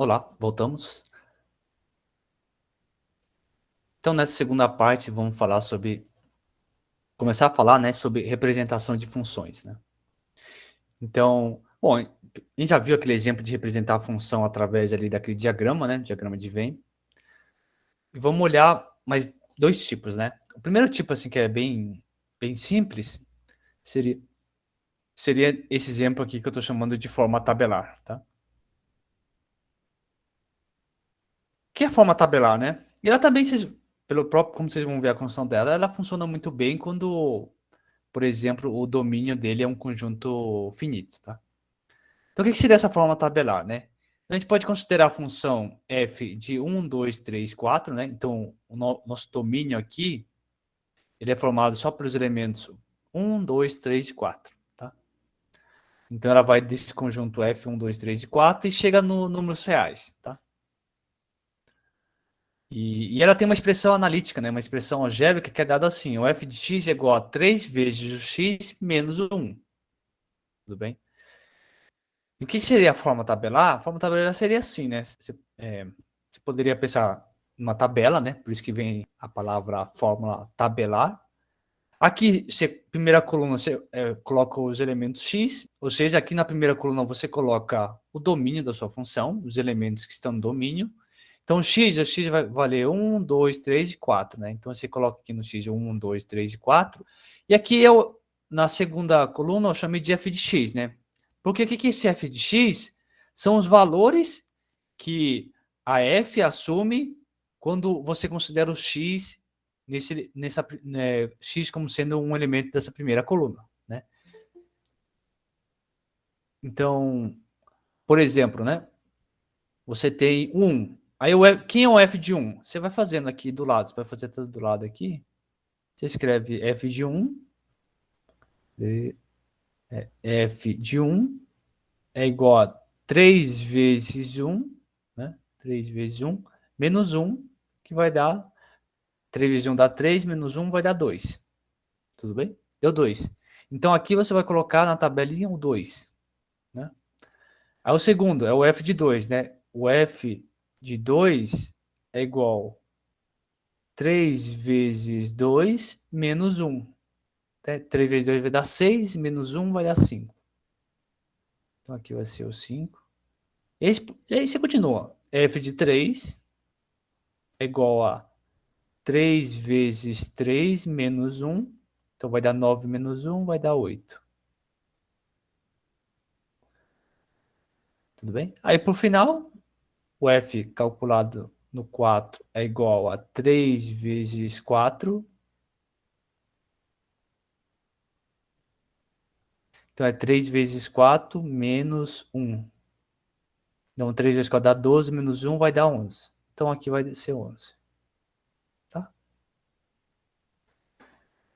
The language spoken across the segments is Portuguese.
Olá, voltamos. Então, nessa segunda parte, vamos falar sobre começar a falar, né, sobre representação de funções, né? Então, bom, a gente já viu aquele exemplo de representar a função através ali daquele diagrama, né, diagrama de Venn. E vamos olhar mais dois tipos, né? O primeiro tipo, assim, que é bem simples, seria, seria esse exemplo aqui que eu estou chamando de forma tabelar, tá? O que é a forma tabelar, né? E ela também, pelo próprio, como vocês vão ver a construção dela, ela funciona muito bem quando, por exemplo, o domínio dele é um conjunto finito, tá? Então, o que seria essa forma tabelar, né? A gente pode considerar a função f de 1, 2, 3, 4, né? Então, o nosso domínio aqui, ele é formado só pelos elementos 1, 2, 3 e 4, tá? Então, ela vai desse conjunto f, 1, 2, 3 e 4 e chega no números reais, tá? E ela tem uma expressão analítica, né? Uma expressão algébrica que é dada assim, o f de x é igual a 3 vezes o x menos o 1, tudo bem? E o que seria a forma tabelar? A forma tabelar seria assim, né? Você poderia pensar numa tabela, né? Por isso que vem a palavra fórmula tabelar. Aqui, primeira coluna, você coloca os elementos x, ou seja, aqui na primeira coluna você coloca o domínio da sua função, os elementos que estão no domínio. Então, o x vai valer 1, 2, 3 e 4, né? Então, você coloca aqui no x 1, 2, 3 e 4. E aqui, na segunda coluna, eu chamei de f de x, né? Porque o que é esse f de x? São os valores que a f assume quando você considera o x né, x como sendo um elemento dessa primeira coluna, né? Então, por exemplo, né? Você tem 1. Aí, quem é o f de 1? Você vai fazendo aqui do lado. Você vai fazer tudo do lado aqui. Você escreve f de 1. F de 1 é igual a 3 vezes 1, né? 3 vezes 1, menos 1, que vai dar 3 vezes 1 dá 3, menos 1 vai dar 2. Tudo bem? Deu 2. Então, aqui você vai colocar na tabelinha o 2, né? Aí o segundo é o f de 2, né? O f de 2 é igual 3 vezes 2 menos 1. 3 vezes 2 vai dar 6, menos 1 vai dar 5. Então aqui vai ser o 5. E aí você continua. F de 3 é igual a 3 vezes 3 menos 1. Então vai dar 9 menos 1, vai dar 8. Tudo bem? Aí por final, o F calculado no 4 é igual a 3 vezes 4. Então é 3 vezes 4 menos 1. Então 3 vezes 4 dá 12, menos 1 vai dar 11. Então aqui vai ser 11. Tá?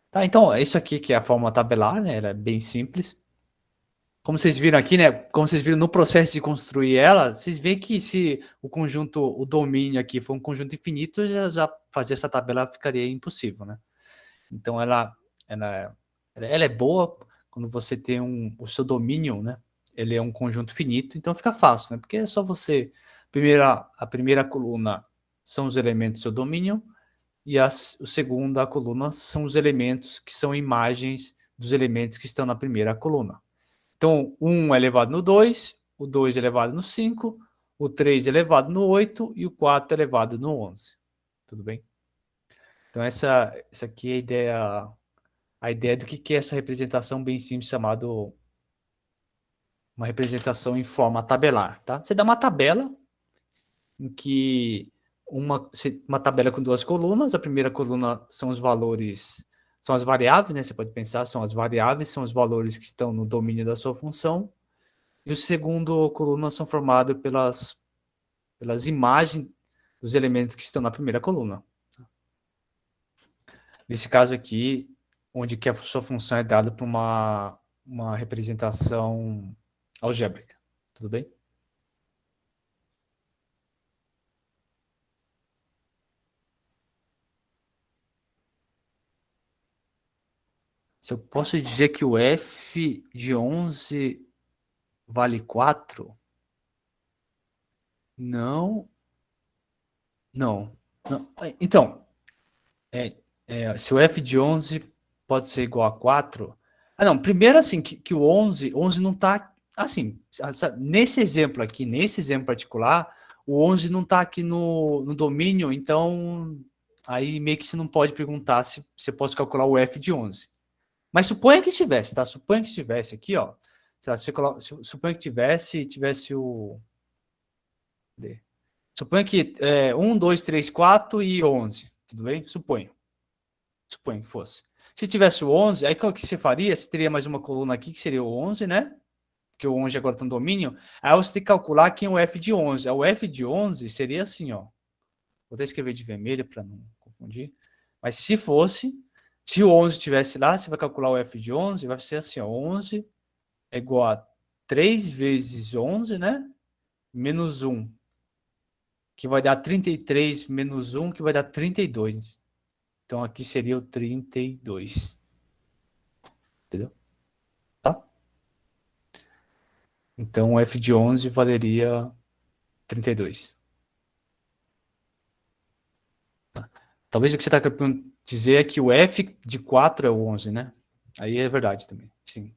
Tá, então isso aqui que é a fórmula tabelar, né? Ela é bem simples. Como vocês viram aqui, né? Como vocês viram no processo de construir ela, vocês veem que se o conjunto, o domínio aqui for um conjunto infinito, já fazer essa tabela ficaria impossível, né? Então ela, ela é boa quando você tem o seu domínio, né? Ele é um conjunto finito, então fica fácil, né? Porque é só você. A primeira coluna são os elementos do seu domínio, e a segunda coluna são os elementos que são imagens dos elementos que estão na primeira coluna. Então, 1 é elevado no 2, o 2 é elevado no 5, o 3 é elevado no 8 e o 4 é elevado no 11. Tudo bem? Então, essa aqui é a ideia do que é essa representação bem simples, chamado uma representação em forma tabelar. Tá? Você dá uma tabela em que uma tabela com duas colunas, a primeira coluna são os valores, são as variáveis, né? Você pode pensar, são as variáveis, são os valores que estão no domínio da sua função. E o segundo coluna são formados pelas imagens dos elementos que estão na primeira coluna. Nesse caso aqui, onde que a sua função é dada por uma representação algébrica. Tudo bem? Se eu posso dizer que o f de 11 vale 4, Não, não, não. Então, se o f de 11 pode ser igual a 4. Ah, não, primeiro assim, que o 11 não está, assim, nesse exemplo aqui, nesse exemplo particular, o 11 não está aqui no domínio, então aí meio que você não pode perguntar se você pode calcular o f de 11. Mas suponha que estivesse, tá? Suponha que estivesse aqui, ó. Suponha que tivesse o... Suponha que 1, 2, 3, 4 e 11, tudo bem? Suponho que fosse. Se tivesse o 11, aí o que você faria? Você teria mais uma coluna aqui, que seria o 11, né? Porque o 11 agora está no domínio. Aí você tem que calcular quem é o f de 11. O f de 11 seria assim, ó. Vou até escrever de vermelho para não confundir. Mas se o 11 estivesse lá, você vai calcular o f de 11, vai ser assim, ó. 11 é igual a 3 vezes 11, né? Menos 1, que vai dar 33 menos 1, que vai dar 32. Então aqui seria o 32. Entendeu? Tá? Então o f de 11 valeria 32. Tá? Talvez o que você está querendo dizer é que o f de 4 é o 11, né? Aí é verdade também. Sim.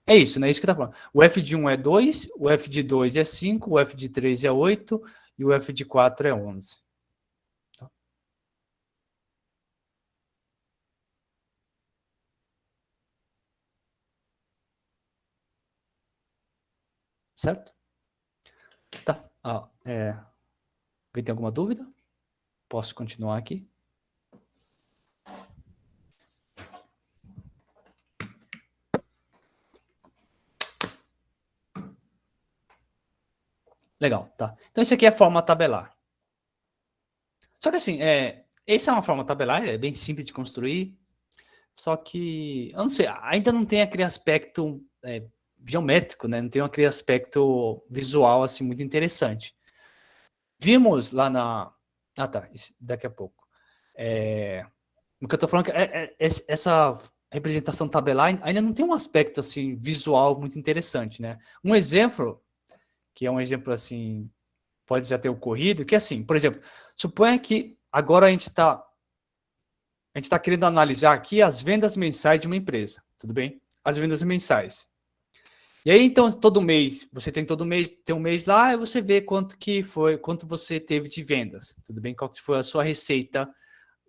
É isso, né? Isso que tá falando. O f de 1 é 2, o f de 2 é 5, o f de 3 é 8 e o f de 4 é 11. Tá? Certo? Tá. Alguém tem alguma dúvida? Posso continuar aqui? Legal, tá. Então, isso aqui é a forma tabelar. Só que assim, essa é uma forma tabelar, é bem simples de construir, só que, eu não sei, ainda não tem aquele aspecto geométrico, né? Não tem aquele aspecto visual, assim, muito interessante. Vimos lá na... Ah, tá, isso daqui a pouco. O que eu tô falando é que essa representação tabelar ainda não tem um aspecto, assim, visual muito interessante, né? Um exemplo, que é um exemplo, assim, pode já ter ocorrido, que assim, por exemplo, suponha que agora a gente está querendo analisar aqui as vendas mensais de uma empresa, tudo bem? As vendas mensais. E aí, então, todo mês, você tem um mês lá, e você vê quanto você teve de vendas, tudo bem? Qual que foi a sua receita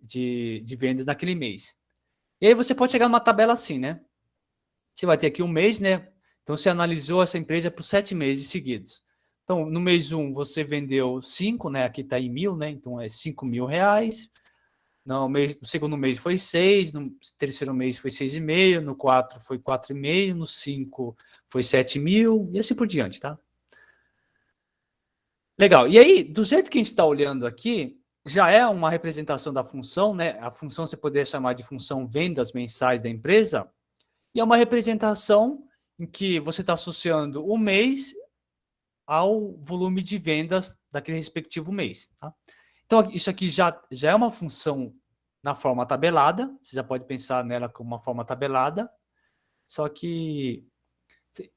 de vendas naquele mês. E aí você pode chegar numa tabela assim, né? Você vai ter aqui um mês, né? Então, você analisou essa empresa por 7 meses seguidos. Então, no mês 1, você vendeu 5, né? Aqui está em 1.000, né? Então, é 5.000 reais. No segundo mês foi 6, no terceiro mês foi 6,5, no 4 foi 4,5, no 5 foi 7.000 e assim por diante, tá? Legal. E aí, do jeito que a gente está olhando aqui, já é uma representação da função, né? A função você poderia chamar de função vendas mensais da empresa, e é uma representação em que você está associando o mês ao volume de vendas daquele respectivo mês, tá? Então, isso aqui já é uma função na forma tabelada, você já pode pensar nela como uma forma tabelada, só que,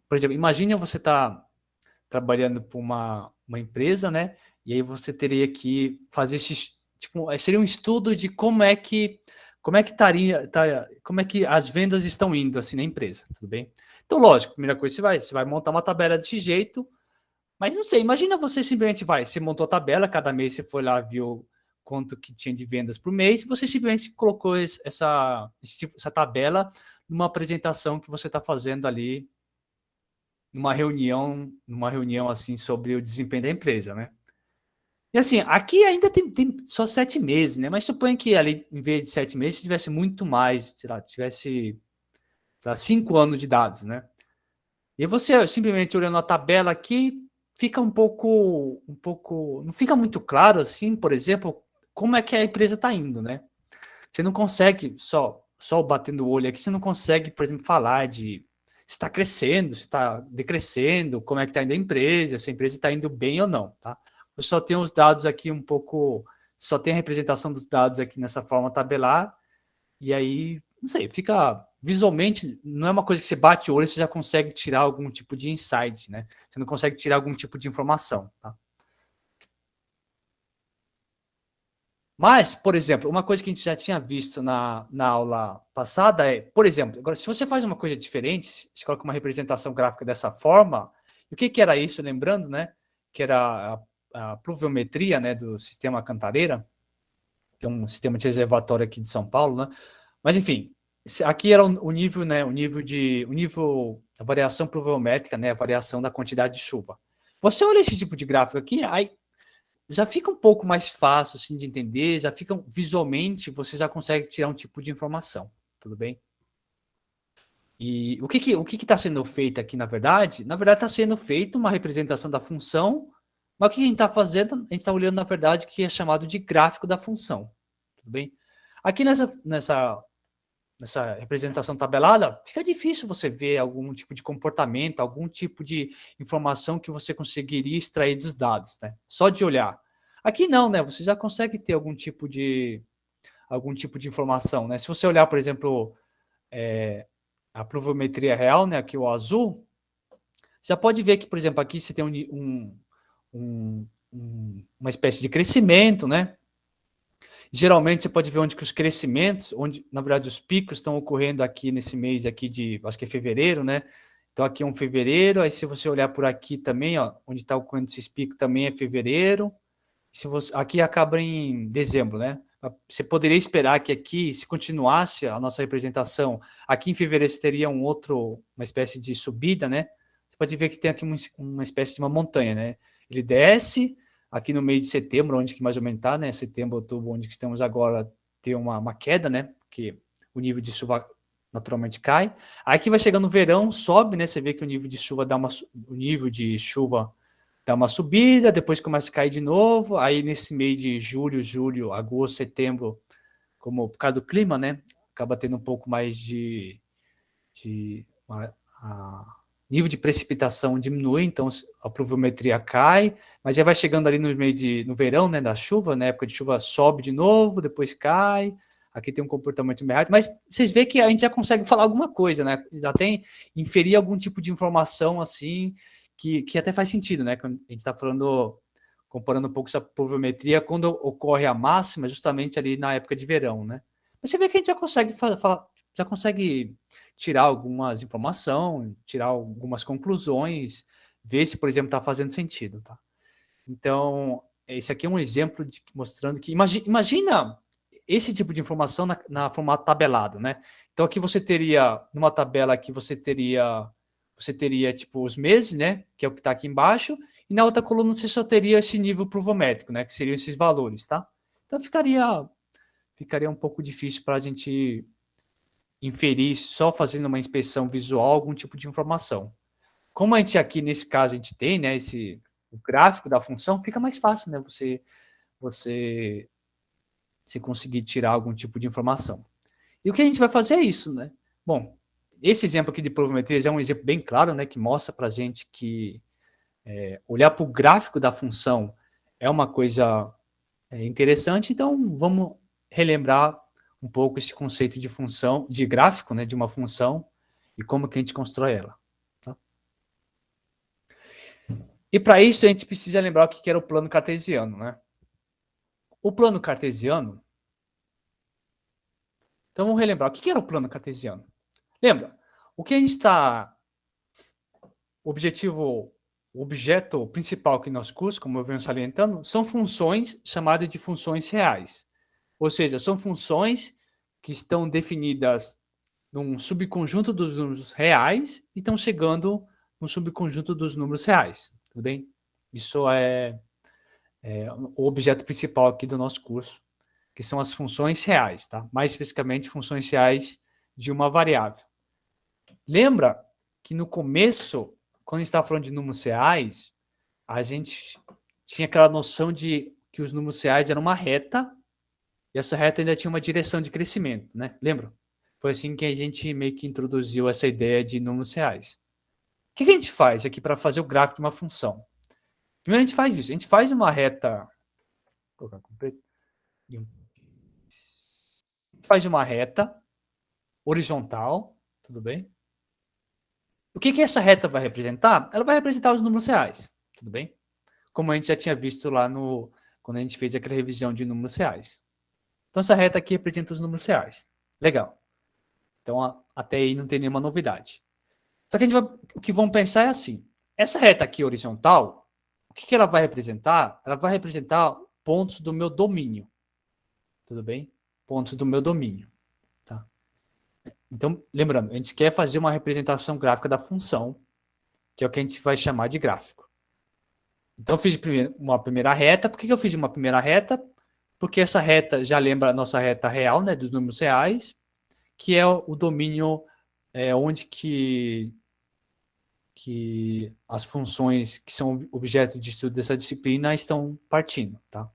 por exemplo, imagine você está trabalhando para uma empresa, né? E aí você teria que fazer tipo, seria um estudo de como é que as vendas estão indo assim na empresa, tudo bem? Então, lógico, primeira coisa você vai montar uma tabela desse jeito, mas não sei, imagina você simplesmente você montou a tabela, cada mês você foi lá, viu quanto que tinha de vendas por mês, você simplesmente colocou essa tabela numa apresentação que você está fazendo ali numa reunião assim sobre o desempenho da empresa, né? E assim, aqui ainda tem só 7 meses, né? Mas suponha que ali, em vez de 7 meses, tivesse muito mais, sei lá, tivesse, sei lá, 5 anos de dados, né? E você simplesmente olhando a tabela aqui, fica não fica muito claro assim, por exemplo, como é que a empresa está indo, né? Você não consegue só batendo o olho aqui, você não consegue, por exemplo, falar de se está crescendo, se está decrescendo, como é que está indo a empresa, se a empresa está indo bem ou não, tá? Eu só tenho os dados aqui só tem a representação dos dados aqui nessa forma tabelar, e aí, não sei, fica visualmente, não é uma coisa que você bate o olho e você já consegue tirar algum tipo de insight, né? Você não consegue tirar algum tipo de informação, tá? Mas, por exemplo, uma coisa que a gente já tinha visto na aula passada é, por exemplo, agora, se você faz uma coisa diferente, você coloca uma representação gráfica dessa forma, o que, que era isso? Lembrando, né? Que era a pluviometria, né, do sistema Cantareira, que é um sistema de reservatório aqui de São Paulo, né? Mas, enfim, aqui era o nível, né? A variação pluviométrica, né? A variação da quantidade de chuva. Você olha esse tipo de gráfico aqui, aí já fica um pouco mais fácil assim, de entender, já fica visualmente, você já consegue tirar um tipo de informação, tudo bem? E o que está sendo feito aqui, na verdade? Na verdade, está sendo feita uma representação da função, mas o que a gente está fazendo? A gente está olhando, na verdade, o que é chamado de gráfico da função, tudo bem? Aqui nessa representação tabelada, fica difícil você ver algum tipo de comportamento, algum tipo de informação que você conseguiria extrair dos dados, né? Só de olhar. Aqui não, né? Você já consegue ter algum tipo de informação, né? Se você olhar, por exemplo, a pluviometria real, né? Aqui o azul, você já pode ver que, por exemplo, aqui você tem uma espécie de crescimento, né? Geralmente você pode ver onde que os crescimentos, onde na verdade os picos estão ocorrendo aqui nesse mês aqui de, acho que é fevereiro, né? Então aqui é um fevereiro, aí se você olhar por aqui também, ó, onde está ocorrendo esses picos também é fevereiro. Se você, aqui acaba em dezembro, né? Você poderia esperar que aqui, se continuasse a nossa representação, aqui em fevereiro você teria uma espécie de subida, né? Você pode ver que tem aqui uma espécie de uma montanha, né? Ele desce, aqui no meio de setembro, onde que mais ou menos está, né? Setembro, outubro, onde que estamos agora, tem uma queda, né? Porque o nível de chuva naturalmente cai. Aí que vai chegando no verão, sobe, né? Você vê que o nível de chuva dá uma subida, depois começa a cair de novo. Aí nesse mês de julho, agosto, setembro, como por causa do clima, né? Acaba tendo um pouco mais de nível de precipitação diminui, então a pluviometria cai, mas já vai chegando ali no verão, né, da chuva, na época de chuva sobe de novo, depois cai, aqui tem um comportamento meio rápido, mas vocês veem que a gente já consegue falar alguma coisa, né, já tem, inferir algum tipo de informação, assim, que até faz sentido, né, quando a gente está falando, comparando um pouco essa pluviometria, quando ocorre a máxima, justamente ali na época de verão, né, mas você vê que a gente já consegue falar, já consegue tirar algumas informações, tirar algumas conclusões, ver se, por exemplo, está fazendo sentido, tá? Então, esse aqui é um exemplo mostrando que imagina esse tipo de informação na formato tabelado, né? Então aqui você teria numa tabela aqui você teria tipo os meses, né? Que é o que está aqui embaixo, e na outra coluna você só teria esse nível pluviométrico, né? Que seriam esses valores, tá? Então ficaria um pouco difícil para a gente inferir só fazendo uma inspeção visual algum tipo de informação. Como a gente aqui nesse caso a gente tem, né, o gráfico da função, fica mais fácil, né, você conseguir tirar algum tipo de informação. E o que a gente vai fazer é isso, né? Bom, esse exemplo aqui de pluviometria é um exemplo bem claro, né, que mostra para a gente que olhar para o gráfico da função é uma coisa interessante. Então, vamos relembrar um pouco esse conceito de função, de gráfico, né, de uma função e como que a gente constrói ela. Tá? E para isso a gente precisa lembrar o que era o plano cartesiano, né? O plano cartesiano. Então vamos relembrar o que era o plano cartesiano. Lembra? O que a gente está, o objeto principal aqui no nosso curso, como eu venho salientando, são funções chamadas de funções reais. Ou seja, são funções que estão definidas num subconjunto dos números reais e estão chegando no subconjunto dos números reais. Tudo bem? Isso é o objeto principal aqui do nosso curso, que são as funções reais, tá? Mais especificamente, funções reais de uma variável. Lembra que no começo, quando a gente estava falando de números reais, a gente tinha aquela noção de que os números reais eram uma reta e essa reta ainda tinha uma direção de crescimento, né? Lembra? Foi assim que a gente meio que introduziu essa ideia de números reais. O que a gente faz aqui para fazer o gráfico de uma função? Primeiro a gente faz isso, a gente faz uma reta, faz uma reta horizontal, tudo bem? O que essa reta vai representar? Ela vai representar os números reais, tudo bem? Como a gente já tinha visto lá quando a gente fez aquela revisão de números reais. Então, essa reta aqui representa os números reais. Legal. Então, até aí não tem nenhuma novidade. Só que o que vamos pensar é assim. Essa reta aqui horizontal, o que ela vai representar? Ela vai representar pontos do meu domínio. Tudo bem? Pontos do meu domínio. Tá? Então, lembrando, a gente quer fazer uma representação gráfica da função, que é o que a gente vai chamar de gráfico. Então, eu fiz uma primeira reta. Por que eu fiz uma primeira reta? Porque essa reta já lembra a nossa reta real, né, dos números reais, que é o domínio onde que as funções que são objeto de estudo dessa disciplina estão partindo. Tá?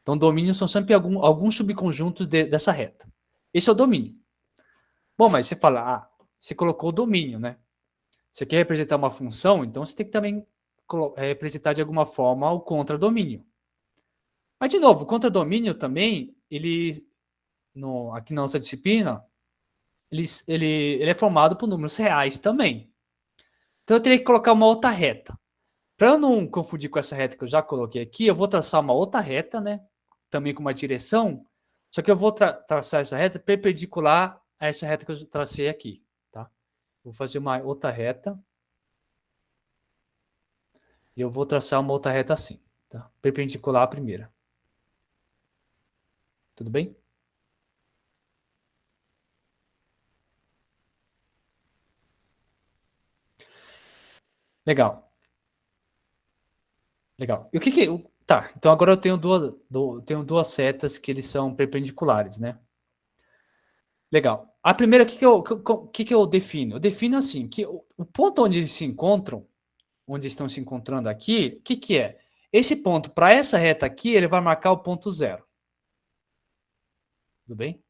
Então, domínios são sempre alguns subconjuntos dessa reta. Esse é o domínio. Bom, mas você fala, você colocou o domínio, né? Você quer representar uma função, então você tem que também representar de alguma forma o contradomínio. Mas, de novo, o contradomínio também, aqui na nossa disciplina, ele é formado por números reais também. Então, eu teria que colocar uma outra reta. Para eu não confundir com essa reta que eu já coloquei aqui, eu vou traçar uma outra reta, né? Também com uma direção, só que eu vou traçar essa reta perpendicular a essa reta que eu tracei aqui, tá? Vou fazer uma outra reta. E eu vou traçar uma outra reta assim, tá? Perpendicular à primeira. Tudo bem? Legal. Legal. E o que que... Tá, então agora eu tenho duas setas que eles são perpendiculares, né? Legal. A primeira, o que eu defino? Eu defino assim, que o ponto onde eles se encontram, onde estão se encontrando aqui, o que que é? Esse ponto, para essa reta aqui, ele vai marcar o ponto zero. Tudo bem?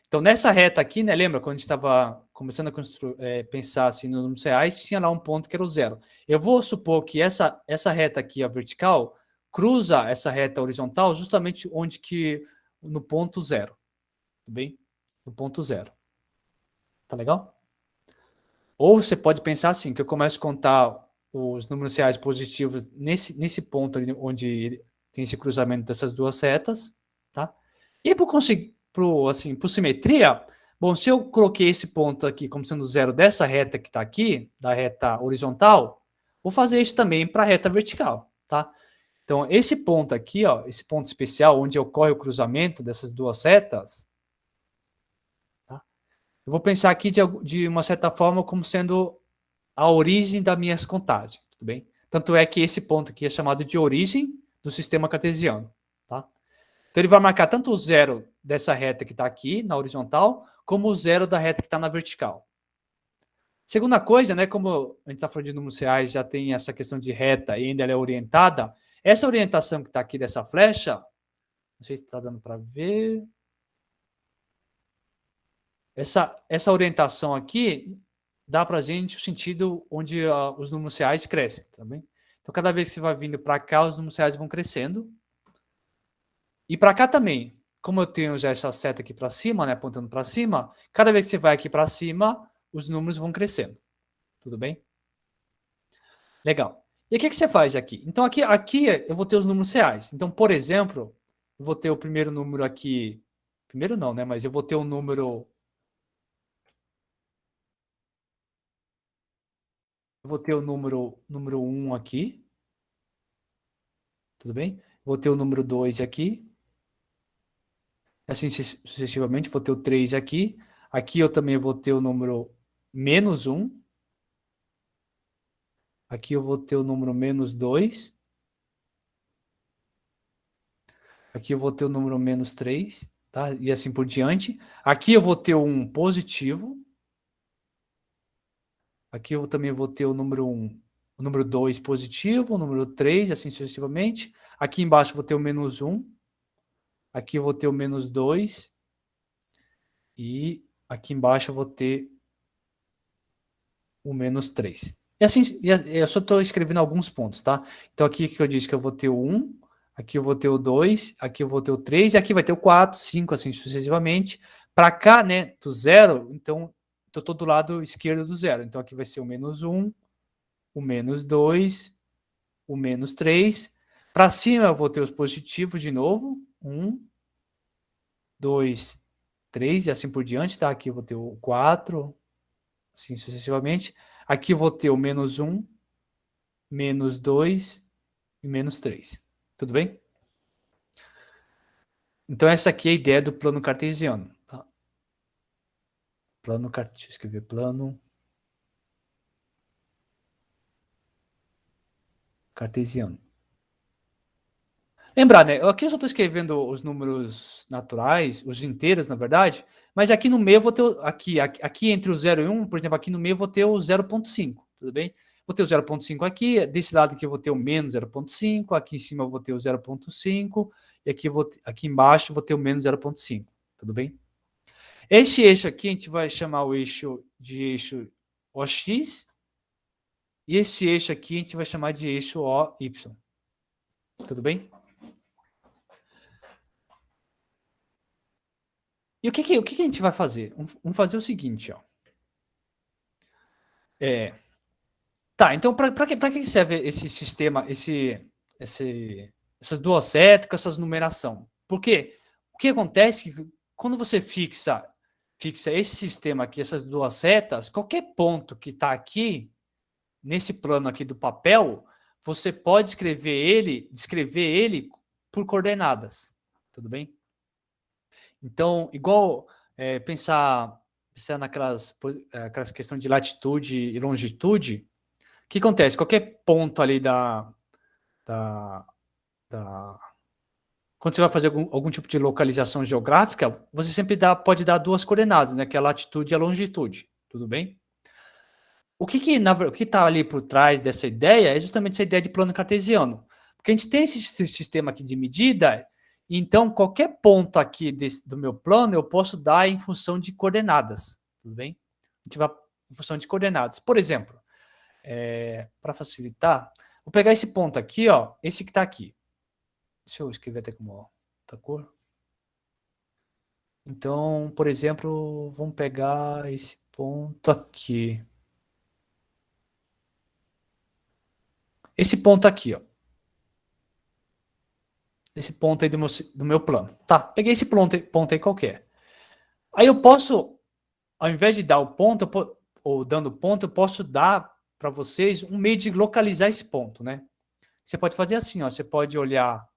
Então, nessa reta aqui, né, lembra quando a gente estava começando a pensar assim, nos números reais, tinha lá um ponto que era o zero. Eu vou supor que essa reta aqui, a vertical, cruza essa reta horizontal justamente no ponto zero. Tudo bem? No ponto zero. Tá legal? Ou você pode pensar assim, que eu começo a contar os números reais positivos nesse ponto ali onde tem esse cruzamento dessas duas retas, tá? E por simetria, bom, se eu coloquei esse ponto aqui como sendo zero dessa reta que está aqui, da reta horizontal, vou fazer isso também para a reta vertical, tá? Então, esse ponto aqui, ó, esse ponto especial onde ocorre o cruzamento dessas duas retas, tá? Eu vou pensar aqui de uma certa forma como sendo a origem das minhas contagens, tudo bem? Tanto é que esse ponto aqui é chamado de origem do sistema cartesiano, tá? Então ele vai marcar tanto o zero dessa reta que está aqui na horizontal, como o zero da reta que está na vertical. Segunda coisa, né, como a gente está falando de números reais, já tem essa questão de reta e ainda ela é orientada, essa orientação que está aqui dessa flecha, não sei se está dando para ver, essa orientação aqui dá para a gente o sentido onde os números reais crescem, tá bem? Então, cada vez que você vai vindo para cá, os números reais vão crescendo. E para cá também, como eu tenho já essa seta aqui para cima, né, apontando para cima, cada vez que você vai aqui para cima, os números vão crescendo. Tudo bem? Legal. E o que você faz aqui? Então, aqui eu vou ter os números reais. Então, por exemplo, eu vou ter o primeiro número aqui. Primeiro não, né? Mas eu vou ter o número. Eu vou ter o número 1 aqui. Tudo bem? Vou ter o número 2 aqui. Assim sucessivamente, vou ter o 3 aqui. Aqui eu também vou ter o número menos 1. Aqui eu vou ter o número menos 2. Aqui eu vou ter o número menos 3, tá? E assim por diante. Aqui eu vou ter um positivo. Aqui eu também vou ter o número 1, o número 2 positivo, o número 3, assim sucessivamente. Aqui embaixo eu vou ter o menos 1. Aqui eu vou ter o menos 2. E aqui embaixo eu vou ter o menos 3. E assim, eu só estou escrevendo alguns pontos, tá? Então aqui que eu disse que eu vou ter o 1, aqui eu vou ter o 2, aqui eu vou ter o 3, e aqui vai ter o 4, 5, assim sucessivamente. Para cá, né, do zero, então eu estou do lado esquerdo do zero. Então aqui vai ser o menos 1, o menos 2, o menos 3. Para cima eu vou ter os positivos de novo, 1, 2, 3 e assim por diante, tá? Aqui eu vou ter o 4, assim sucessivamente. Aqui eu vou ter o menos 1, menos 2 e menos 3. Tudo bem? Então essa aqui é a ideia do plano cartesiano. Tá? Deixa eu escrever plano cartesiano. Lembrar, né? Aqui eu só estou escrevendo os números naturais, os inteiros, na verdade, mas aqui no meio eu vou ter, aqui entre o 0 e 1, por exemplo, aqui no meio eu vou ter o 0,5, tudo bem? Vou ter o 0,5 aqui, desse lado aqui eu vou ter o menos 0,5, aqui em cima eu vou ter o 0,5, e aqui embaixo eu vou ter o menos 0,5, tudo bem? Esse eixo aqui a gente vai chamar o eixo de eixo OX, e esse eixo aqui a gente vai chamar de eixo OY, tudo bem? E o que a gente vai fazer? Vamos fazer o seguinte, ó. Tá, então para que serve esse sistema, essas duas setas com essas numeração? Porque o que acontece é que quando você fixa esse sistema aqui, essas duas setas, qualquer ponto que está aqui, nesse plano aqui do papel, você pode descrever ele por coordenadas, tudo bem? Então, igual pensar aquelas questões de latitude e longitude, o que acontece? Qualquer ponto ali da, da quando você vai fazer algum tipo de localização geográfica, você sempre pode dar duas coordenadas, né? Que é a latitude e a longitude, tudo bem? O que está ali por trás dessa ideia é justamente essa ideia de plano cartesiano. Porque a gente tem esse sistema aqui de medida, então qualquer ponto aqui do meu plano eu posso dar em função de coordenadas, tudo bem? A gente vai em função de coordenadas. Por exemplo, para facilitar, vou pegar esse ponto aqui, ó, esse que está aqui. Deixa eu escrever até com outra cor. Então, por exemplo, vamos pegar esse ponto aqui. Esse ponto aqui, ó. Esse ponto aí do meu plano. Tá, peguei esse ponto aí qualquer. Aí eu posso, ao invés de dar o ponto, ou dando ponto, eu posso dar para vocês um meio de localizar esse ponto, né? Você pode fazer assim, ó. Você pode olhar.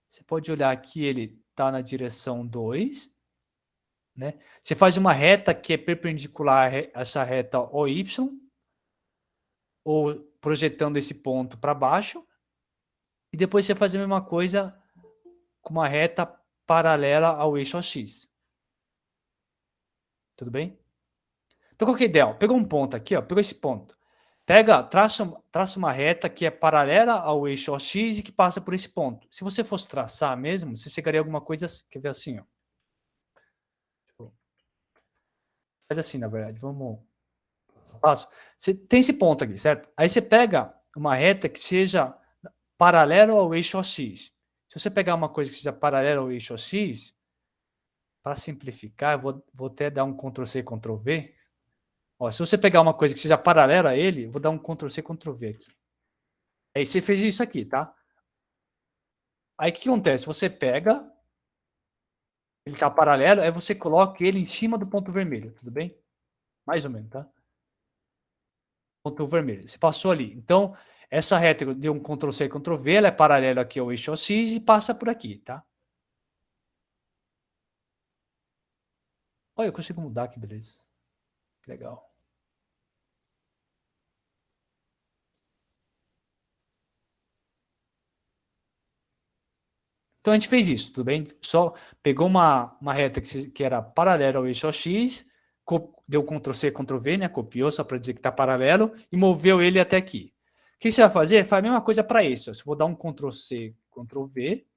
Você pode olhar aqui, ele está na direção 2, né? Você faz uma reta que é perpendicular a essa reta OY, ou projetando esse ponto para baixo, e depois você faz a mesma coisa com uma reta paralela ao eixo X. Tudo bem? Então, qual que é a ideia? Pegou um ponto aqui, ó, pegou esse ponto. Traça uma reta que é paralela ao eixo X e que passa por esse ponto. Se você fosse traçar mesmo, você chegaria a alguma coisa, quer ver assim, ó. Faz assim, na verdade, vamos passo. Você tem esse ponto aqui, certo? Aí você pega uma reta que seja paralela ao eixo X. Se você pegar uma coisa que seja paralela ao eixo X, para simplificar, eu vou até dar um Ctrl+C, Ctrl+V. Ó, se você pegar uma coisa que seja paralela a ele, eu vou dar um Ctrl+C, Ctrl+V aqui. Aí você fez isso aqui, tá? Aí o que acontece? Você pega, ele está paralelo, aí você coloca ele em cima do ponto vermelho, tudo bem? Mais ou menos, tá? Ponto vermelho. Você passou ali. Então, essa reta deu um Ctrl+C, Ctrl+V, ela é paralela aqui ao eixo X e passa por aqui, tá? Olha, eu consigo mudar, que beleza. Que legal. Então a gente fez isso, tudo bem? Só pegou uma reta que era paralela ao eixo X, deu Ctrl+C, Ctrl+V, né? Copiou só para dizer que está paralelo e moveu ele até aqui. O que você vai fazer? Faz a mesma coisa para esse. Ó. Se eu vou dar um Ctrl+C, Ctrl+V,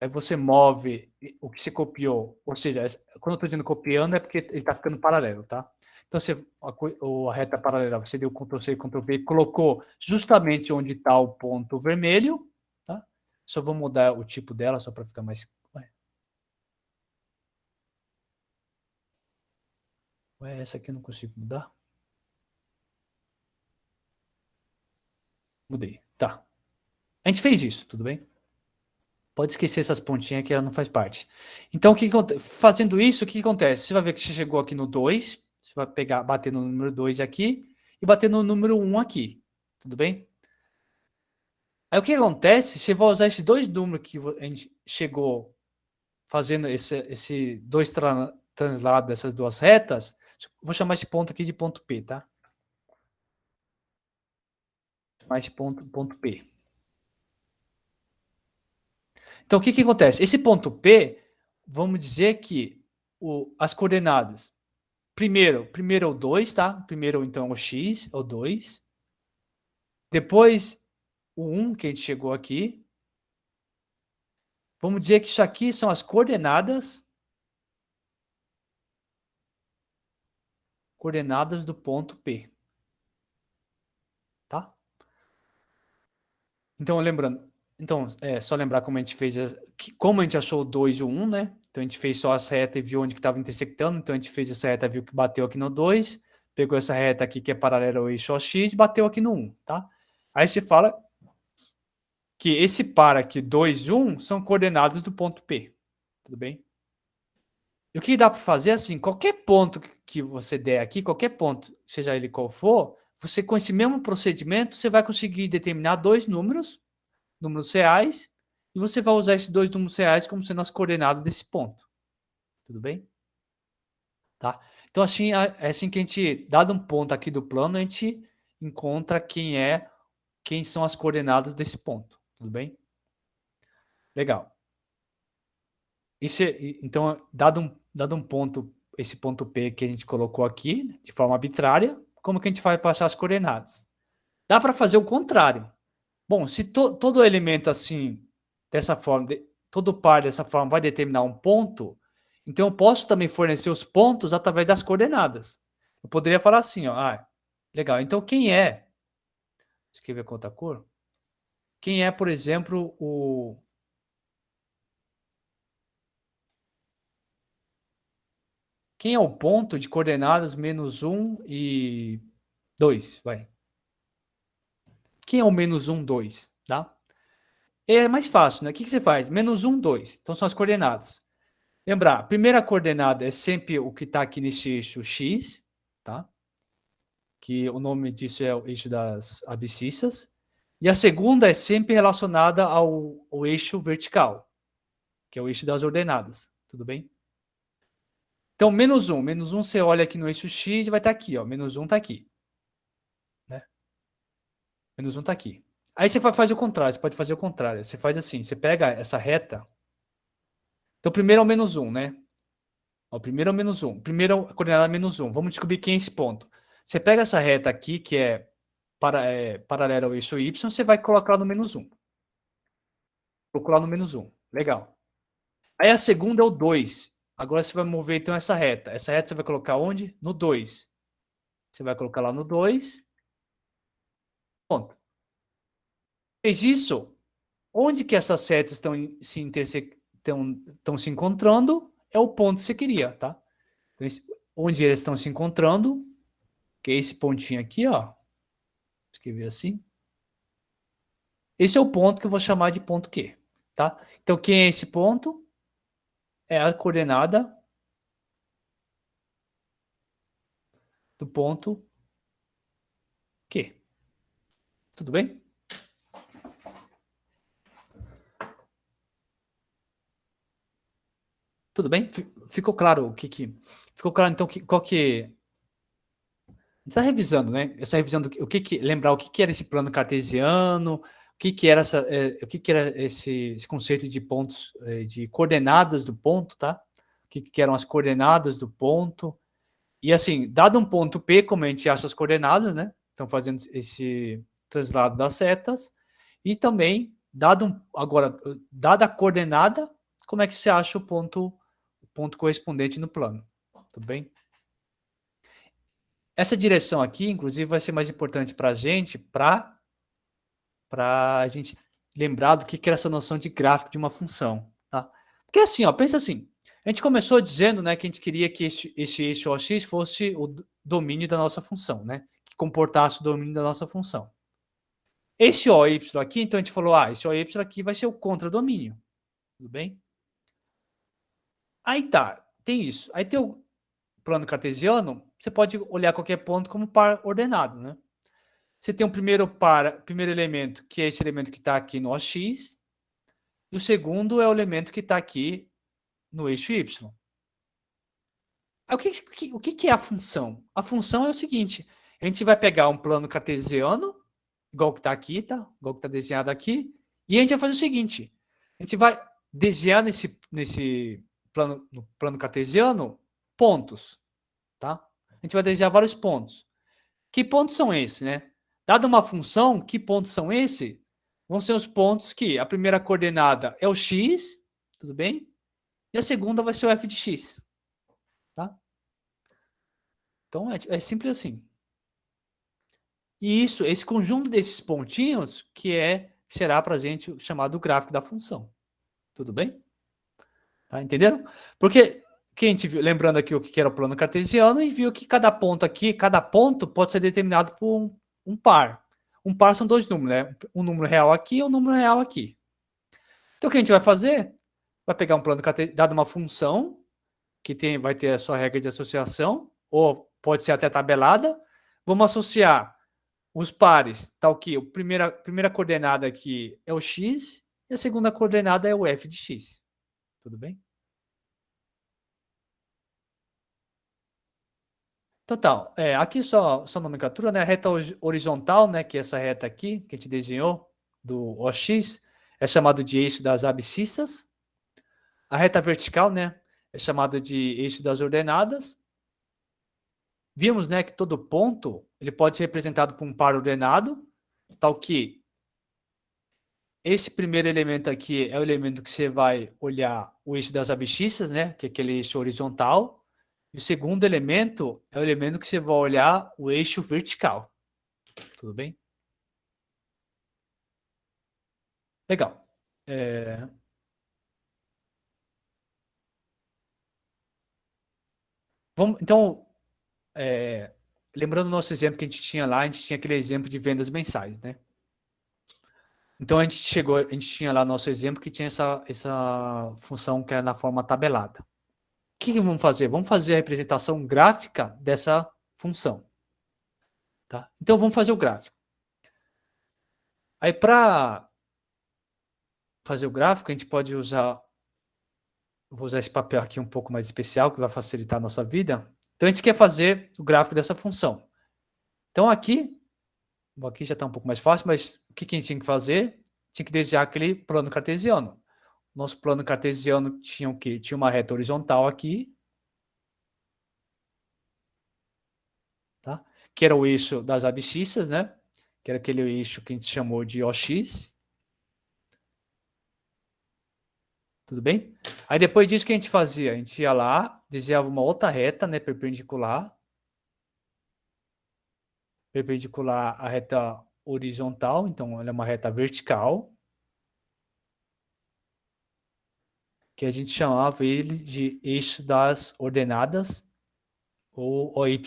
aí você move o que você copiou. Ou seja, quando eu estou dizendo copiando é porque ele está ficando paralelo, tá? Então, a reta paralela, você deu Ctrl+C, Ctrl+V, colocou justamente onde está o ponto vermelho, tá? Só vou mudar o tipo dela, só para ficar mais... Ué, essa aqui eu não consigo mudar? Mudei, tá. A gente fez isso, tudo bem? Pode esquecer essas pontinhas que ela não faz parte. Então, fazendo isso, o que acontece? Você vai ver que você chegou aqui no 2, você vai bater no número 2 aqui e bater no número 1 aqui, tudo bem? Aí o que acontece? Você vai usar esses dois números que a gente chegou fazendo esse dois translados dessas duas retas. Vou chamar esse ponto aqui de ponto P, tá? Mais ponto P. Então, o que acontece? Esse ponto P, vamos dizer que as coordenadas, primeiro é o 2, tá? Primeiro, então, o x, o 2. Depois, o 1, que a gente chegou aqui. Vamos dizer que isso aqui são as coordenadas do ponto P. Tá? Então, lembrando, só lembrar como a gente fez, como a gente achou o 2 e o 1, né? Então, a gente fez só as retas e viu onde que estava intersectando. Então, a gente fez essa reta, viu que bateu aqui no 2, pegou essa reta aqui que é paralela ao eixo OX, bateu aqui no 1, tá? Aí você fala que esse par aqui, 2 e 1, são coordenadas do ponto P. Tudo bem? E o que dá para fazer, assim, qualquer ponto que você der aqui, qualquer ponto, seja ele qual for, você com esse mesmo procedimento, você vai conseguir determinar dois números reais, e você vai usar esses dois números reais como sendo as coordenadas desse ponto. Tudo bem? Tá? Então, assim, é assim que a gente, dado um ponto aqui do plano, a gente encontra quem são as coordenadas desse ponto. Tudo bem? Legal. Então, dado um ponto, esse ponto P que a gente colocou aqui, de forma arbitrária, como que a gente vai passar as coordenadas? Dá para fazer o contrário. Bom, se todo elemento assim, dessa forma, todo par dessa forma vai determinar um ponto, então eu posso também fornecer os pontos através das coordenadas. Eu poderia falar assim, ó, legal, então quem é, escrever com outra cor, quem é, por exemplo, quem é o ponto de coordenadas menos 1 e 2, vai. Quem é o menos 1, 2, tá? É mais fácil, né? O que você faz? Menos 1, 2. Então são as coordenadas. Lembrar, a primeira coordenada é sempre o que está aqui nesse eixo X, tá? Que o nome disso é o eixo das abscissas. E a segunda é sempre relacionada ao eixo vertical, que é o eixo das ordenadas. Tudo bem? Então, menos 1. Menos 1 você olha aqui no eixo X e vai estar aqui, ó. Menos 1 está aqui. Né? Menos 1 está aqui. Aí você faz o contrário, você pode fazer o contrário. Você faz assim, você pega essa reta. Então, primeiro é o menos 1, né? O primeiro é o menos 1. Primeiro é a coordenada menos 1. Vamos descobrir quem é esse ponto. Você pega essa reta aqui, que é paralela ao eixo Y, você vai colocar no menos 1. Procurar no menos 1. Legal. Aí a segunda é o 2. Agora você vai mover então essa reta. Essa reta você vai colocar onde? No 2. Você vai colocar lá no 2. Ponto. Fez isso? Onde que essas retas estão se encontrando é o ponto que você queria, tá? Então, onde eles estão se encontrando, que é esse pontinho aqui, ó. Escrever assim. Esse é o ponto que eu vou chamar de ponto Q, tá? Então, quem é esse ponto? É a coordenada do ponto Q. Tudo bem? Tudo bem? Ficou claro o que... Ficou claro, então, qual que... A gente está revisando, né? Essa revisão lembrar o que era esse plano cartesiano, o que era esse conceito de pontos, de coordenadas do ponto, tá? O que eram as coordenadas do ponto. E assim, dado um ponto P, como a gente acha as coordenadas, né? Então, fazendo esse translado das setas. E também, dada a coordenada, como é que você acha o ponto correspondente no plano? Tudo bem? Essa direção aqui, inclusive, vai ser mais importante para a gente lembrar do que era essa noção de gráfico de uma função. Tá? Porque assim, ó, pensa assim, a gente começou dizendo, né, que a gente queria que esse eixo OX fosse o domínio da nossa função, né? Que comportasse o domínio da nossa função. Esse OY aqui, então a gente falou, esse OY aqui vai ser o contradomínio. Tudo bem? Aí tá, tem isso. Aí tem o plano cartesiano, você pode olhar qualquer ponto como par ordenado, né? Você tem o primeiro elemento, que é esse elemento que está aqui no OX, e o segundo é o elemento que está aqui no eixo Y. Aí, o que é a função? A função é o seguinte, a gente vai pegar um plano cartesiano, igual que está aqui, tá? Igual que está desenhado aqui, e a gente vai fazer o seguinte, a gente vai desenhar nesse plano, no plano cartesiano pontos, tá? A gente vai desenhar vários pontos. Que pontos são esses, né? Dada uma função, que pontos são esses? Vão ser os pontos que a primeira coordenada é o x, tudo bem? E a segunda vai ser o f de x, tá? Então é simples assim. E isso, esse conjunto desses pontinhos que será para a gente chamado gráfico da função. Tudo bem? Tá entendendo? Porque que a gente viu, lembrando aqui o que era o plano cartesiano, e viu que cada ponto aqui, cada ponto pode ser determinado por um par. Um par são dois números, né? Um número real aqui e um número real aqui. Então o que a gente vai fazer? Vai pegar um plano cartesiano, dado uma função, que vai ter a sua regra de associação, ou pode ser até tabelada. Vamos associar os pares, tal que a primeira coordenada aqui é o x, e a segunda coordenada é o f de x. Tudo bem? Total. Aqui só nomenclatura, né? A reta horizontal, né? Que é essa reta aqui, que a gente desenhou, do OX, é chamado de eixo das abscissas. A reta vertical, né? É chamada de eixo das ordenadas. Vimos, né? Que todo ponto, ele pode ser representado por um par ordenado, tal que esse primeiro elemento aqui é o elemento que você vai olhar o eixo das abscissas, né? Que é aquele eixo horizontal. E o segundo elemento é o elemento que você vai olhar o eixo vertical. Tudo bem? Legal. Então, lembrando o nosso exemplo que a gente tinha lá, a gente tinha aquele exemplo de vendas mensais, né? Então a gente tinha lá nosso exemplo que tinha essa função que era na forma tabelada. O que vamos fazer? Vamos fazer a representação gráfica dessa função. Tá? Então vamos fazer o gráfico. Aí para fazer o gráfico, a gente pode usar, vou usar esse papel aqui um pouco mais especial, que vai facilitar a nossa vida. Então a gente quer fazer o gráfico dessa função. Então aqui já está um pouco mais fácil, mas o que a gente tinha que fazer? Tinha que desenhar aquele plano cartesiano. Nosso plano cartesiano tinha o quê? Tinha uma reta horizontal aqui, tá? Que era o eixo das abscissas, né? Que era aquele eixo que a gente chamou de OX. Tudo bem? Aí depois disso, o que a gente fazia? A gente ia lá, desenhava uma outra reta, né? Perpendicular à reta horizontal, então ela é uma reta vertical, que a gente chamava ele de eixo das ordenadas, ou OY.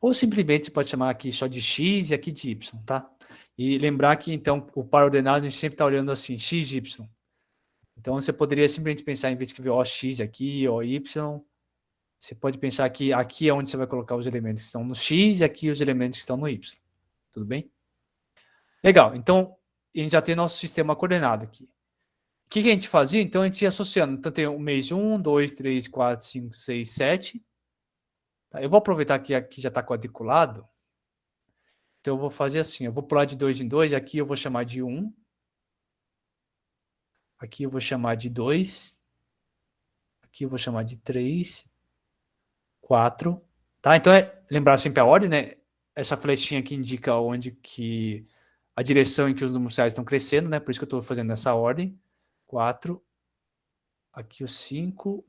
Ou simplesmente você pode chamar aqui só de x e aqui de y, tá? E lembrar que, então, o par ordenado a gente sempre está olhando assim, x, y. Então, você poderia simplesmente pensar, em vez de escrever OX aqui, OY, você pode pensar que aqui é onde você vai colocar os elementos que estão no x e aqui os elementos que estão no y. Tudo bem? Legal. Então, a gente já tem nosso sistema coordenado aqui. O que a gente fazia? Então, a gente ia associando. Então, tem o mês 1, 2, 3, 4, 5, 6, 7. Eu vou aproveitar que aqui já está quadriculado. Então, eu vou fazer assim. Eu vou pular de 2 em 2. Aqui eu vou chamar de 1. Aqui eu vou chamar de 2. Aqui eu vou chamar de 3. 4. Tá? Então, lembrar sempre a ordem, né? Essa flechinha aqui indica onde que a direção em que os números reais estão crescendo, né? Por isso que eu estou fazendo nessa ordem. 4. Aqui o 5.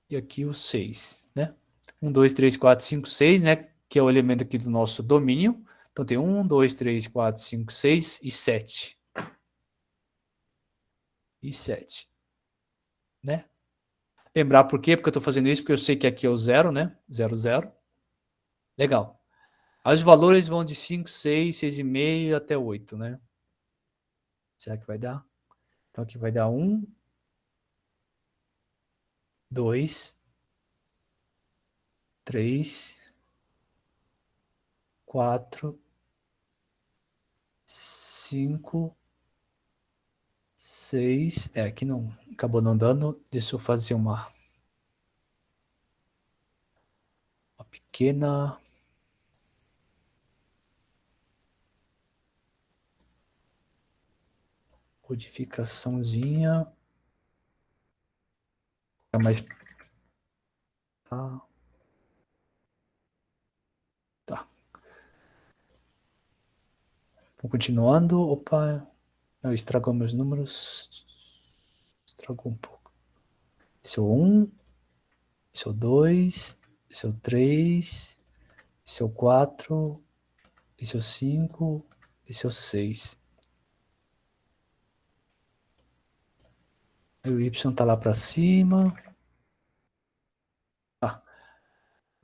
E aqui o 6, né? 1, 2, 3, 4, 5, 6, né? Que é o elemento aqui do nosso domínio. Então tem 1, 2, 3, 4, 5, 6 e 7. E 7. Né? Lembrar por quê? Porque eu estou fazendo isso, porque eu sei que aqui é o 0, né? 0, 0. Legal. Aí os valores vão de 5, 6, 6,5 até 8, né? Será que vai dar? Então aqui vai dar 1, 2, 3, 4, 5, 6. Aqui não acabou não dando. Deixa eu fazer uma pequena codificaçãozinha. Mas tá. Vou continuando. Opa, não, estragou meus números. Estragou um pouco. Esse é o 1, esse é o 2, esse é o 3, esse é o 4, esse é o 5, esse é o 6. E o Y tá lá para cima. Tá.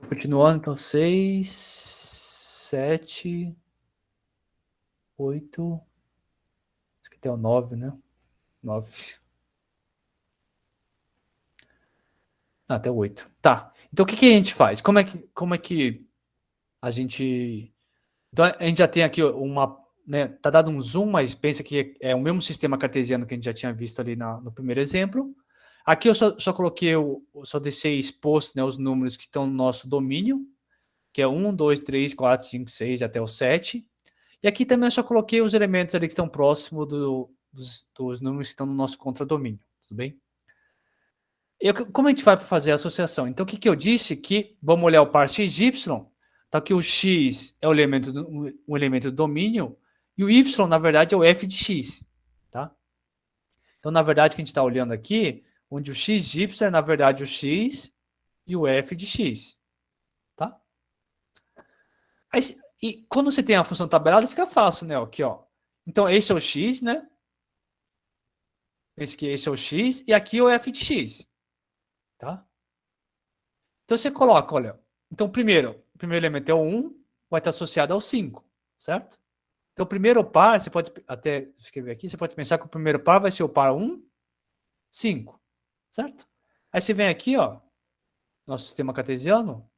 Continuando, então 6, 7, 8. Acho que até o 9, né? 9. Até o 8. Tá. Então o que a gente faz? Como é que a gente. Então a gente já tem aqui uma. Né, tá dado um zoom, mas pensa que é o mesmo sistema cartesiano que a gente já tinha visto ali no primeiro exemplo. Aqui eu só coloquei, só deixei exposto, né, os números que estão no nosso domínio, que é 1, 2, 3, 4, 5, 6 até o 7. E aqui também eu só coloquei os elementos ali que estão próximos dos números que estão no nosso contradomínio, tudo bem? Como a gente vai fazer a associação? Então, o que eu disse? Que vamos olhar o par xy, tá? Que o x é um elemento do domínio, e o y, na verdade, é o f de x, tá? Então, na verdade, o que a gente está olhando aqui, onde o xy é, na verdade, o x e o f de x, tá? Aí, e quando você tem a função tabelada, fica fácil, né? Aqui, ó. Então, esse é o x, né? Esse é o x, e aqui é o f de x, tá? Então, você coloca, olha. Então, o primeiro elemento é o 1, vai estar associado ao 5, certo? Então, o primeiro par, você pode até escrever aqui, você pode pensar que o primeiro par vai ser o par 1, 5, certo? Aí você vem aqui, ó, nosso sistema cartesiano,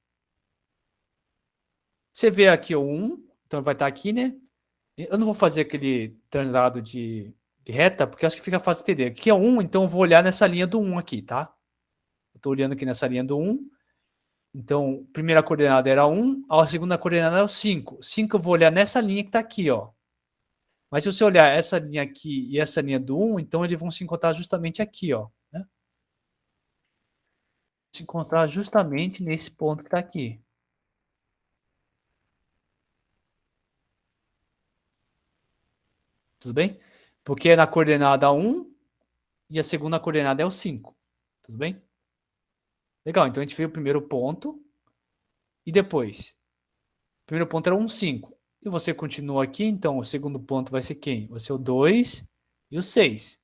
você vê aqui o 1, então vai estar aqui, né? Eu não vou fazer aquele translado de reta, porque acho que fica fácil de entender. Aqui é 1, então eu vou olhar nessa linha do 1 aqui, tá? Eu estou olhando aqui nessa linha do 1. Então, a primeira coordenada era 1, a segunda coordenada é o 5. 5 eu vou olhar nessa linha que está aqui, ó. Mas se você olhar essa linha aqui e essa linha do 1, então eles vão se encontrar justamente aqui, ó. Né? Se encontrar justamente nesse ponto que está aqui. Tudo bem? Porque é na coordenada 1 e a segunda coordenada é o 5. Tudo bem? Legal, então a gente fez o primeiro ponto e depois. O primeiro ponto era 1, 5. E você continua aqui, então o segundo ponto vai ser quem? Vai ser o 2 e o 6.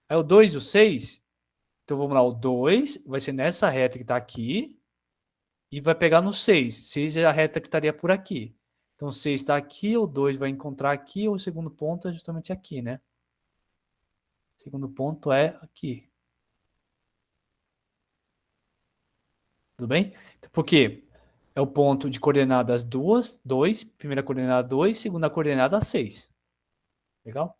Aí o 2 e o 6, então vamos lá, o 2 vai ser nessa reta que está aqui e vai pegar no 6. 6 é a reta que estaria por aqui. Então o 6 está aqui, o 2 vai encontrar aqui, o segundo ponto é justamente aqui, né? O segundo ponto é aqui. Tudo bem? Por quê? É o ponto de coordenadas 2, primeira coordenada 2, segunda coordenada 6. Legal?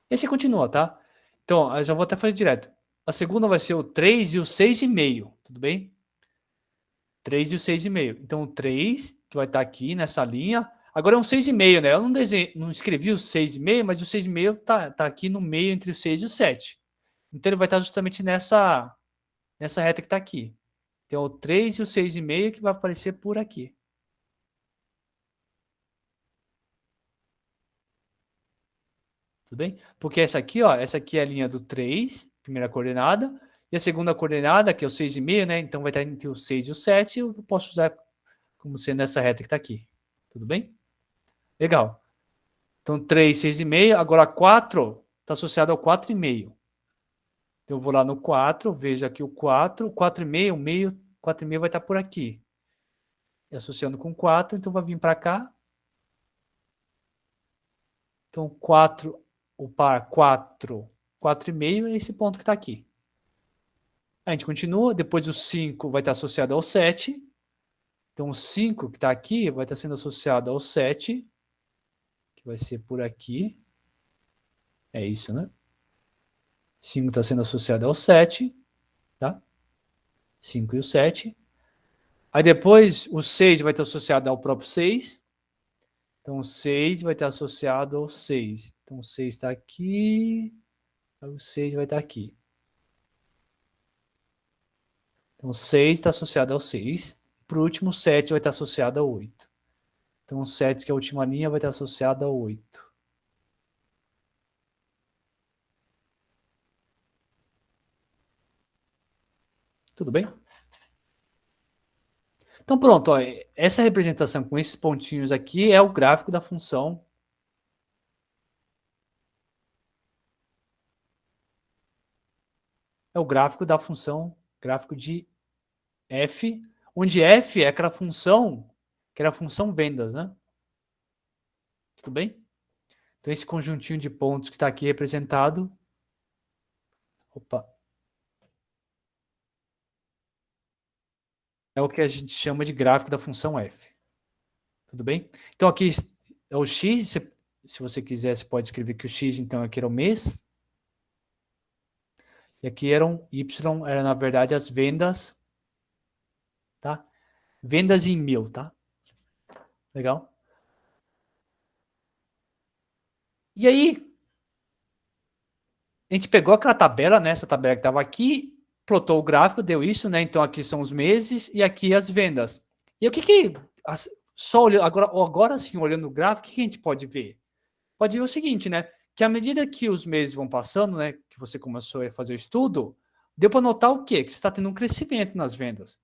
E aí você continua, tá? Então, eu já vou até fazer direto. A segunda vai ser o 3 e o 6,5, tudo bem? 3 e o 6,5. Então, o 3, que vai estar aqui nessa linha. Agora é um 6,5, né? Eu não escrevi o 6,5, mas o 6,5 tá aqui no meio entre o 6 e o 7. Então, ele vai estar justamente nessa reta que está aqui. Então, o 3 e o 6,5 que vai aparecer por aqui. Tudo bem? Porque essa aqui, ó, essa aqui é a linha do 3, primeira coordenada, e a segunda coordenada, que é o 6,5, né? Então vai estar entre o 6 e o 7, eu posso usar como sendo essa reta que está aqui. Tudo bem? Legal. Então, 3, 6,5. Agora, 4 está associado ao 4,5. Então, eu vou lá no 4, vejo aqui o 4, 4,5, o meio, 4,5 vai estar por aqui. E associando com 4, então vai vir para cá. Então, 4, o par 4, 4,5 é esse ponto que está aqui. A gente continua, depois o 5 vai estar associado ao 7. Então, o 5 que está aqui vai estar sendo associado ao 7, que vai ser por aqui. É isso, né? 5 está sendo associado ao 7, tá? 5 e o 7. Aí depois o 6 vai estar associado ao próprio 6. Então o 6 vai estar associado ao 6. Então o 6 está aqui, aí o 6 vai estar aqui. Então o 6 está associado ao 6. Por último, o 7 vai estar associado ao 8. Então o 7, que é a última linha, vai estar associado ao 8. Tudo bem? Então pronto, ó, essa representação com esses pontinhos aqui é o gráfico da função. É o gráfico da função, gráfico de f, onde f é aquela função, que era a função vendas, né? Tudo bem? Então esse conjuntinho de pontos que está aqui representado, é o que a gente chama de gráfico da função f. Tudo bem? Então aqui é o x, se você quiser, você pode escrever que o x, então, aqui era o mês. E aqui eram y, era na verdade as vendas, tá? Vendas em 1000, tá? Legal? E aí, a gente pegou aquela tabela, né? Essa tabela que estava aqui, plotou o gráfico, deu isso, né? Então aqui são os meses e aqui as vendas. E o que só olhando, agora sim, olhando o gráfico, o que a gente pode ver? Pode ver o seguinte, né? Que à medida que os meses vão passando, né? Que você começou a fazer o estudo, deu para notar o quê? Que você está tendo um crescimento nas vendas.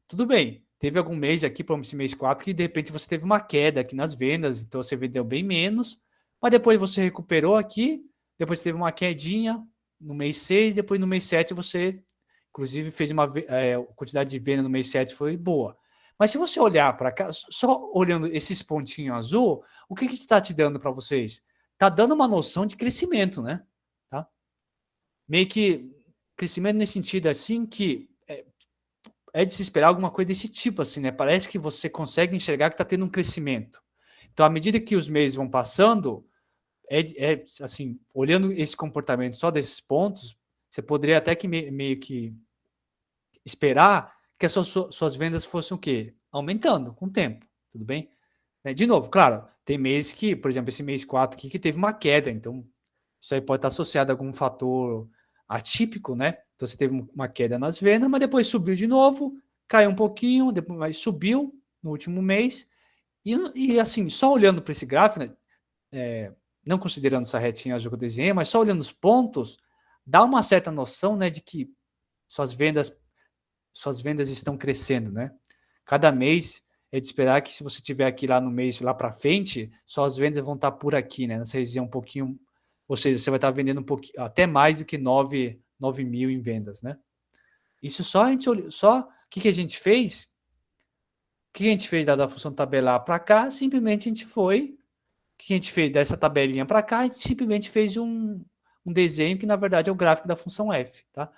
Tudo bem, teve algum mês aqui, para esse mês 4, que de repente você teve uma queda aqui nas vendas, então você vendeu bem menos, mas depois você recuperou aqui, depois teve uma quedinha no mês 6, depois no mês 7 você, inclusive, fez uma quantidade de venda no mês 7 foi boa. Mas se você olhar para cá, só olhando esses pontinhos azul, o que está te dando para vocês? Está dando uma noção de crescimento, né? Tá? Meio que crescimento nesse sentido assim que é de se esperar alguma coisa desse tipo, assim, né? Parece que você consegue enxergar que está tendo um crescimento. Então, à medida que os meses vão passando, assim, olhando esse comportamento só desses pontos, você poderia até que meio que esperar que as suas vendas fossem o quê? Aumentando com o tempo, tudo bem? De novo, claro, tem meses que, por exemplo, esse mês 4 aqui, que teve uma queda, então isso aí pode estar associado a algum fator atípico, né? Então você teve uma queda nas vendas, mas depois subiu de novo, caiu um pouquinho, depois subiu no último mês. E assim, só olhando para esse gráfico, né, não considerando essa retinha azul que eu desenhei, mas só olhando os pontos, dá uma certa noção, né, de que suas vendas estão crescendo, né? Cada mês é de esperar que se você tiver aqui lá no mês lá para frente, suas vendas vão estar por aqui, né? Nessa região um pouquinho, ou seja, você vai estar vendendo um pouquinho, até mais do que 9 mil em vendas, né? Isso só a gente olhou, só o que a gente fez? O que a gente fez da função tabelar para cá? Simplesmente a gente foi, o que a gente fez dessa tabelinha para cá? A gente simplesmente fez um desenho que na verdade é o gráfico da função f, tá?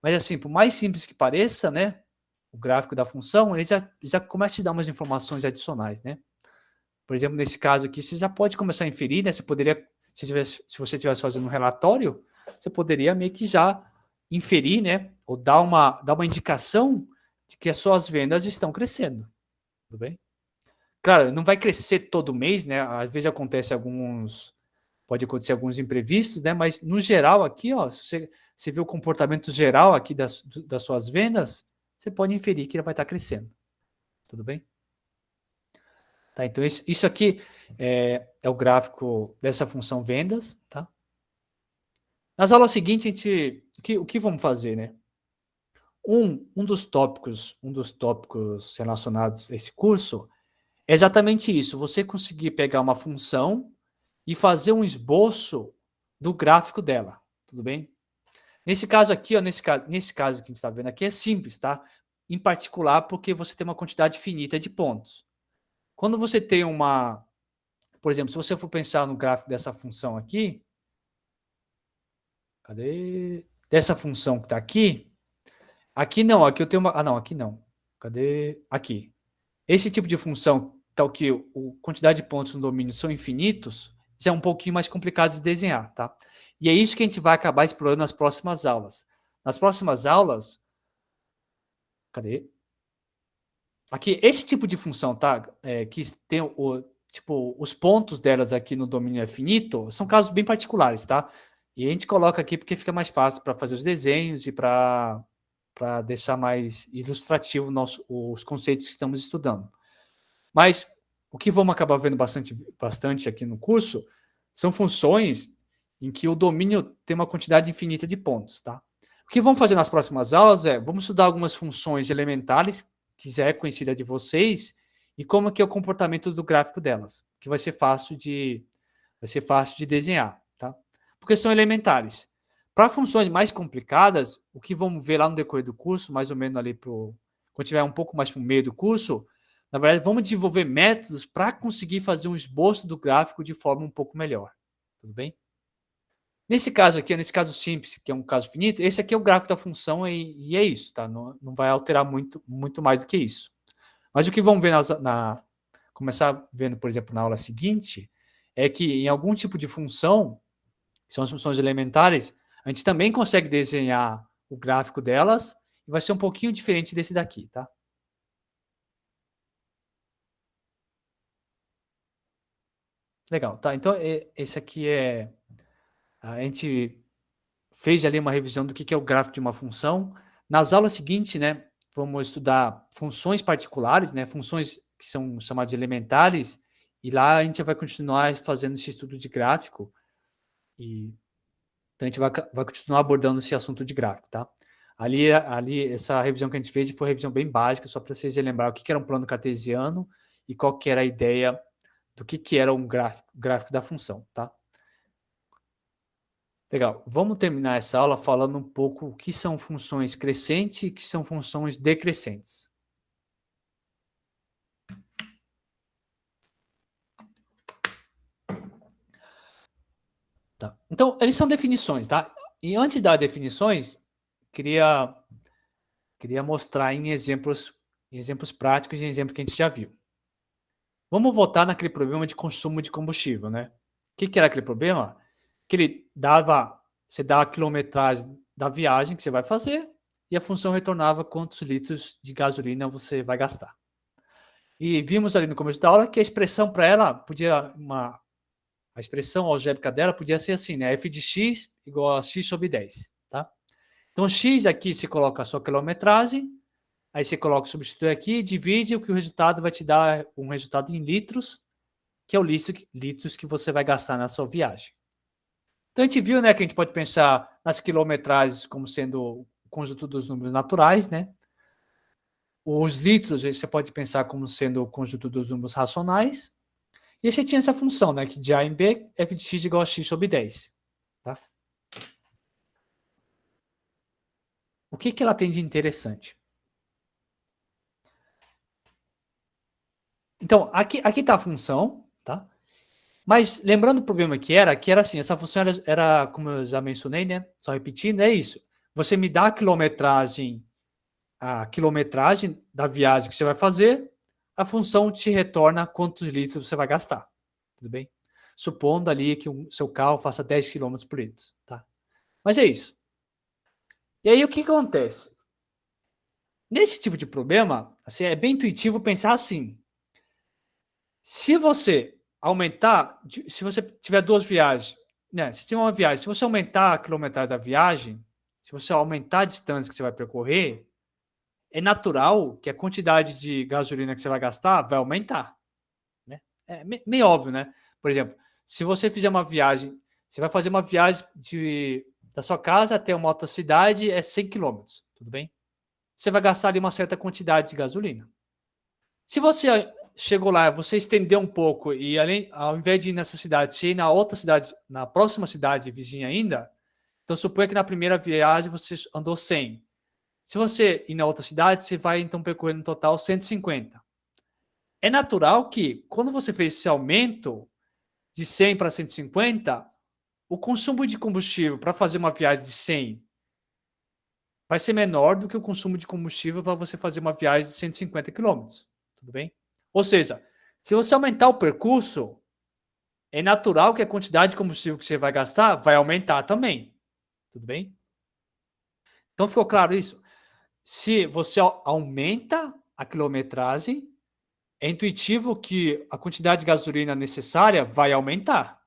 Mas assim, por mais simples que pareça, né? O gráfico da função, ele já começa a te dar umas informações adicionais, né? Por exemplo, nesse caso aqui, você já pode começar a inferir, né? Você poderia, se você estivesse fazendo um relatório, você poderia meio que já inferir, né? Ou dar uma indicação de que as suas vendas estão crescendo. Tudo bem? Claro, não vai crescer todo mês, né? Às vezes pode acontecer alguns imprevistos, né? Mas no geral aqui, ó, se você vê o comportamento geral aqui das suas vendas, você pode inferir que ela vai estar crescendo. Tudo bem? Tá, então isso aqui é o gráfico dessa função vendas, tá? Nas aulas seguintes, o que vamos fazer, né? Um dos tópicos relacionados a esse curso é exatamente isso. Você conseguir pegar uma função e fazer um esboço do gráfico dela, tudo bem? Nesse caso aqui, ó, nesse caso que a gente está vendo aqui, é simples, tá? Em particular, porque você tem uma quantidade finita de pontos. Quando você tem uma... Por exemplo, se você for pensar no gráfico dessa função aqui... Cadê? Dessa função que está aqui. Aqui não, aqui eu tenho uma... Ah, não, aqui não. Cadê? Aqui. Esse tipo de função, tal que a quantidade de pontos no domínio são infinitos, já é um pouquinho mais complicado de desenhar, tá? E é isso que a gente vai acabar explorando nas próximas aulas. Nas próximas aulas... Cadê? Aqui, esse tipo de função, tá? Que tem tipo, os pontos delas aqui no domínio é finito, são casos bem particulares, tá? E a gente coloca aqui porque fica mais fácil para fazer os desenhos e para deixar mais ilustrativo os conceitos que estamos estudando. Mas o que vamos acabar vendo bastante aqui no curso são funções em que o domínio tem uma quantidade infinita de pontos, tá? O que vamos fazer nas próximas aulas vamos estudar algumas funções elementares que já é conhecida de vocês e como que é o comportamento do gráfico delas, que vai ser fácil de desenhar, tá? Porque são elementares. Para funções mais complicadas, o que vamos ver lá no decorrer do curso, mais ou menos ali quando tiver um pouco mais para o meio do curso, na verdade, vamos desenvolver métodos para conseguir fazer um esboço do gráfico de forma um pouco melhor. Tudo bem? Nesse caso aqui, nesse caso simples, que é um caso finito, esse aqui é o gráfico da função e é isso, tá? Não vai alterar muito mais do que isso. Mas o que vamos ver começar vendo, por exemplo, na aula seguinte, é que em algum tipo de função, que são as funções elementares, a gente também consegue desenhar o gráfico delas e vai ser um pouquinho diferente desse daqui, tá? Legal, tá? Então, esse aqui é... A gente fez ali uma revisão do que é o gráfico de uma função. Nas aulas seguintes, né, vamos estudar funções particulares, né, funções que são chamadas de elementares, e lá a gente vai continuar fazendo esse estudo de gráfico, e então a gente vai continuar abordando esse assunto de gráfico, tá? Ali, essa revisão que a gente fez foi uma revisão bem básica, só para vocês lembrar o que era um plano cartesiano e qual que era a ideia do que era um gráfico da função, tá? Legal. Vamos terminar essa aula falando um pouco o que são funções crescentes e o que são funções decrescentes. Tá. Então, eles são definições, tá? E antes de dar definições, queria mostrar em exemplos práticos e exemplos que a gente já viu. Vamos voltar naquele problema de consumo de combustível, né? O que era aquele problema? Que você dá a quilometragem da viagem que você vai fazer e a função retornava quantos litros de gasolina você vai gastar. E vimos ali no começo da aula que a expressão para ela a expressão algébrica dela podia ser assim, né? F de x igual a x sobre 10, tá? Então, x aqui você coloca a sua quilometragem, aí você substitui aqui, divide, o que o resultado vai te dar um resultado em litros, que é o litros que você vai gastar na sua viagem. Então, a gente viu, né, que a gente pode pensar nas quilometragens como sendo o conjunto dos números naturais, né? Os litros você pode pensar como sendo o conjunto dos números racionais. E você tinha essa função, né, que de A em B, f de x igual a x sobre 10. Tá? O que ela tem de interessante? Então, aqui está a função, tá? Mas lembrando o problema que era assim, essa função era, como eu já mencionei, né? Só repetindo, é isso. Você me dá a quilometragem da viagem que você vai fazer, a função te retorna quantos litros você vai gastar. Tudo bem? Supondo ali que o seu carro faça 10 km por litro, tá? Mas é isso. E aí o que acontece? Nesse tipo de problema, assim, é bem intuitivo pensar assim. Se você se você tiver duas viagens, né? Se tiver uma viagem, se você aumentar a quilometragem da viagem, se você aumentar a distância que você vai percorrer, é natural que a quantidade de gasolina que você vai gastar vai aumentar, né? É meio óbvio, né? Por exemplo, se você fizer uma viagem, você vai fazer uma viagem da sua casa até uma outra cidade, é 100 km, tudo bem? Você vai gastar ali uma certa quantidade de gasolina. Se você chegou lá, você estendeu um pouco e ao invés de ir nessa cidade, você ir na outra cidade, na próxima cidade vizinha ainda, então suponha que na primeira viagem você andou 100. Se você ir na outra cidade, você vai então percorrer no total 150. É natural que quando você fez esse aumento de 100 para 150, o consumo de combustível para fazer uma viagem de 100 vai ser menor do que o consumo de combustível para você fazer uma viagem de 150 quilômetros. Tudo bem? Ou seja, se você aumentar o percurso, é natural que a quantidade de combustível que você vai gastar vai aumentar também. Tudo bem? Então ficou claro isso? Se você aumenta a quilometragem, é intuitivo que a quantidade de gasolina necessária vai aumentar.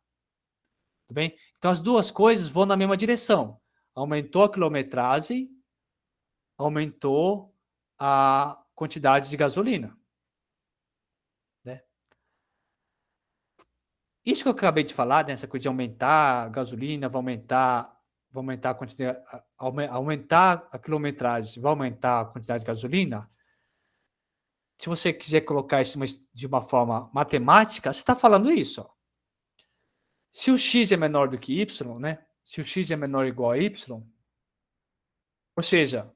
Tudo bem? Então as duas coisas vão na mesma direção. Aumentou a quilometragem, aumentou a quantidade de gasolina. Né? Isso que eu acabei de falar, né, essa coisa de aumentar a gasolina, vai aumentar a quantidade, aumentar a quilometragem, vai aumentar a quantidade de gasolina. Se você quiser colocar isso de uma forma matemática, você está falando isso. Ó. Se o x é menor do que y, né? Se o x é menor ou igual a y, ou seja,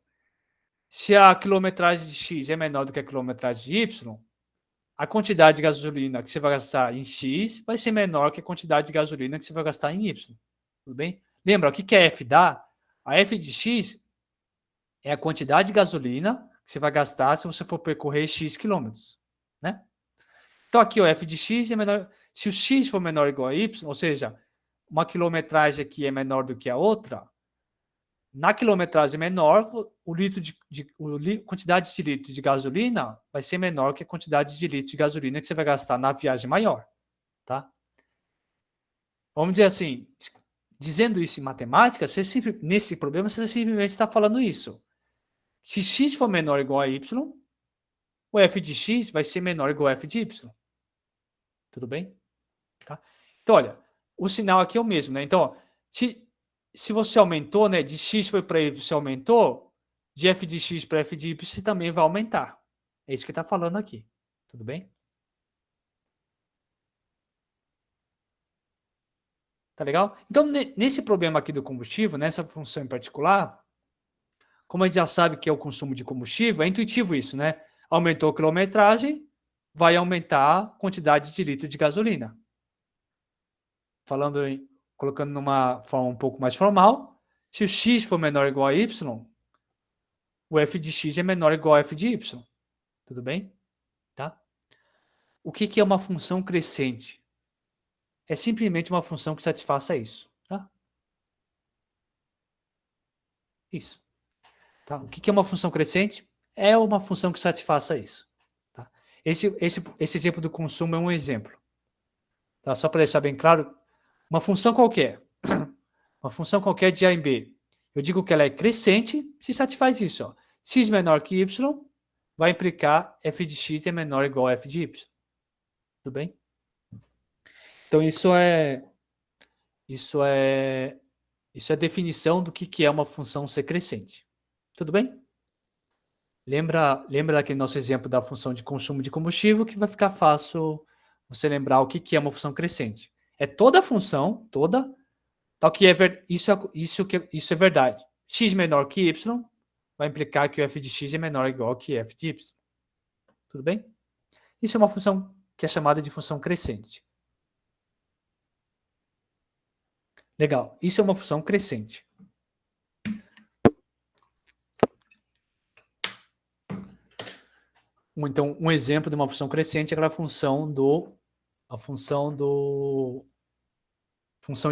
se a quilometragem de x é menor do que a quilometragem de y, a quantidade de gasolina que você vai gastar em x vai ser menor que a quantidade de gasolina que você vai gastar em y. Tudo bem? Lembra, o que a f dá? A f de x é a quantidade de gasolina que você vai gastar se você for percorrer x quilômetros, né? Então aqui o f de x é menor, se o x for menor ou igual a y, ou seja, uma quilometragem aqui é menor do que a outra, na quilometragem menor, quantidade de litros de gasolina vai ser menor que a quantidade de litros de gasolina que você vai gastar na viagem maior, tá? Vamos dizer assim, dizendo isso em matemática, nesse problema, você simplesmente está falando isso. Se x for menor ou igual a y, o f de x vai ser menor ou igual a f de y. Tudo bem? Tá? Então, olha, o sinal aqui é o mesmo, né? Então, ó, se você aumentou, né, de x foi para y, você aumentou, de f de x para f de y, você também vai aumentar. É isso que está falando aqui. Tudo bem? Tá legal? Então, nesse problema aqui do combustível, nessa função em particular, como a gente já sabe que é o consumo de combustível, é intuitivo isso, né? Aumentou a quilometragem, vai aumentar a quantidade de litro de gasolina. Colocando numa forma um pouco mais formal, se o x for menor ou igual a y, o f de x é menor ou igual a f de y. Tudo bem? Tá? O que é uma função crescente? É simplesmente uma função que satisfaça isso. Tá? Isso. Tá? O que é uma função crescente? É uma função que satisfaça isso. Tá? Esse exemplo do consumo é um exemplo. Tá? Só para deixar bem claro, uma função qualquer, uma função qualquer de A em B, eu digo que ela é crescente se satisfaz isso. Ó. X menor que Y vai implicar f de x é menor ou igual a f de y. Tudo bem? Então, isso é a definição do que é uma função ser crescente. Tudo bem? Lembra daquele nosso exemplo da função de consumo de combustível, que vai ficar fácil você lembrar o que é uma função crescente. É toda a função, tal que isso é verdade. X menor que y vai implicar que o f de x é menor ou igual que f de y. Tudo bem? Isso é uma função que é chamada de função crescente. Legal. Isso é uma função crescente. Então, um exemplo de uma função crescente é aquela função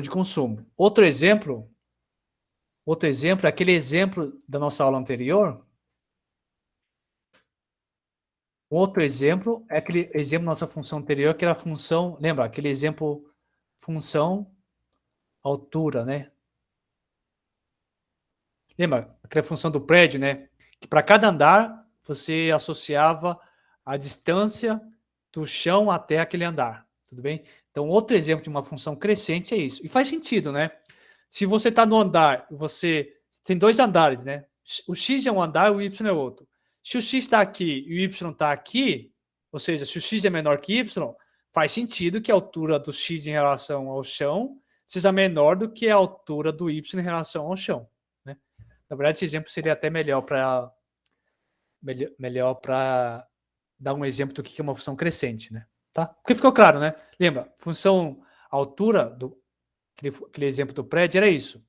de consumo. Outro exemplo é aquele exemplo da nossa aula anterior. Outro exemplo é aquele exemplo da nossa função anterior, que era a função, lembra? Aquele exemplo, função altura, né? Lembra? Aquela função do prédio, né? Que para cada andar, você associava a distância do chão até aquele andar. Tudo bem? Então, outro exemplo de uma função crescente é isso. E faz sentido, né? Se você está no andar, você tem dois andares, né? O x é um andar e o y é outro. Se o x está aqui e o y está aqui, Ou seja, se o x é menor que y, faz sentido que a altura do x em relação ao chão seja menor do que a altura do y em relação ao chão, né? Na verdade, esse exemplo seria até melhor para dar um exemplo do que é uma função crescente, né? Tá? Porque ficou claro, né? Lembra, função altura, aquele exemplo do prédio, era isso.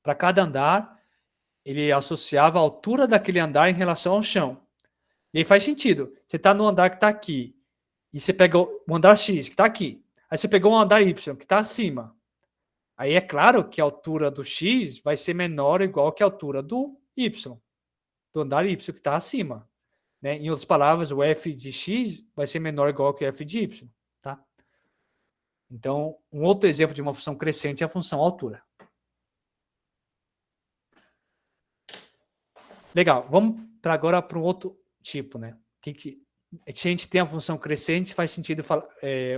Para cada andar, ele associava a altura daquele andar em relação ao chão. E aí faz sentido. Você está no andar que está aqui, e você pegou o andar X, que está aqui. Aí você pegou um andar Y, que está acima. Aí é claro que a altura do X vai ser menor ou igual que a altura do Y, do andar Y, que está acima. Né? Em outras palavras, o f de x vai ser menor ou igual que o f de y. Tá? Então, um outro exemplo de uma função crescente é a função altura. Legal, vamos agora para um outro tipo. Né? Se a gente tem a função crescente, faz sentido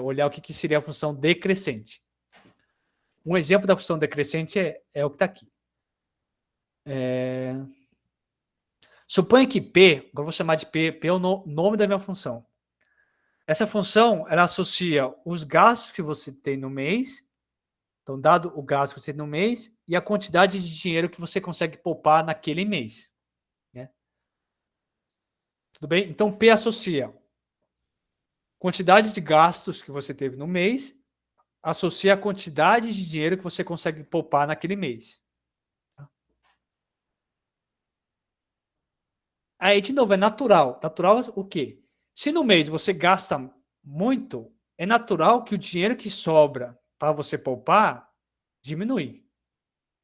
olhar o que seria a função decrescente. Um exemplo da função decrescente é o que está aqui. Suponha que P, agora eu vou chamar de P é o nome da minha função. Essa função, ela associa os gastos que você tem no mês, então, dado o gasto que você tem no mês, e a quantidade de dinheiro que você consegue poupar naquele mês. Né? Tudo bem? Então, P associa quantidade de gastos que você teve no mês, associa a quantidade de dinheiro que você consegue poupar naquele mês. Aí, de novo, é natural. Natural o quê? Se no mês você gasta muito, é natural que o dinheiro que sobra para você poupar diminui.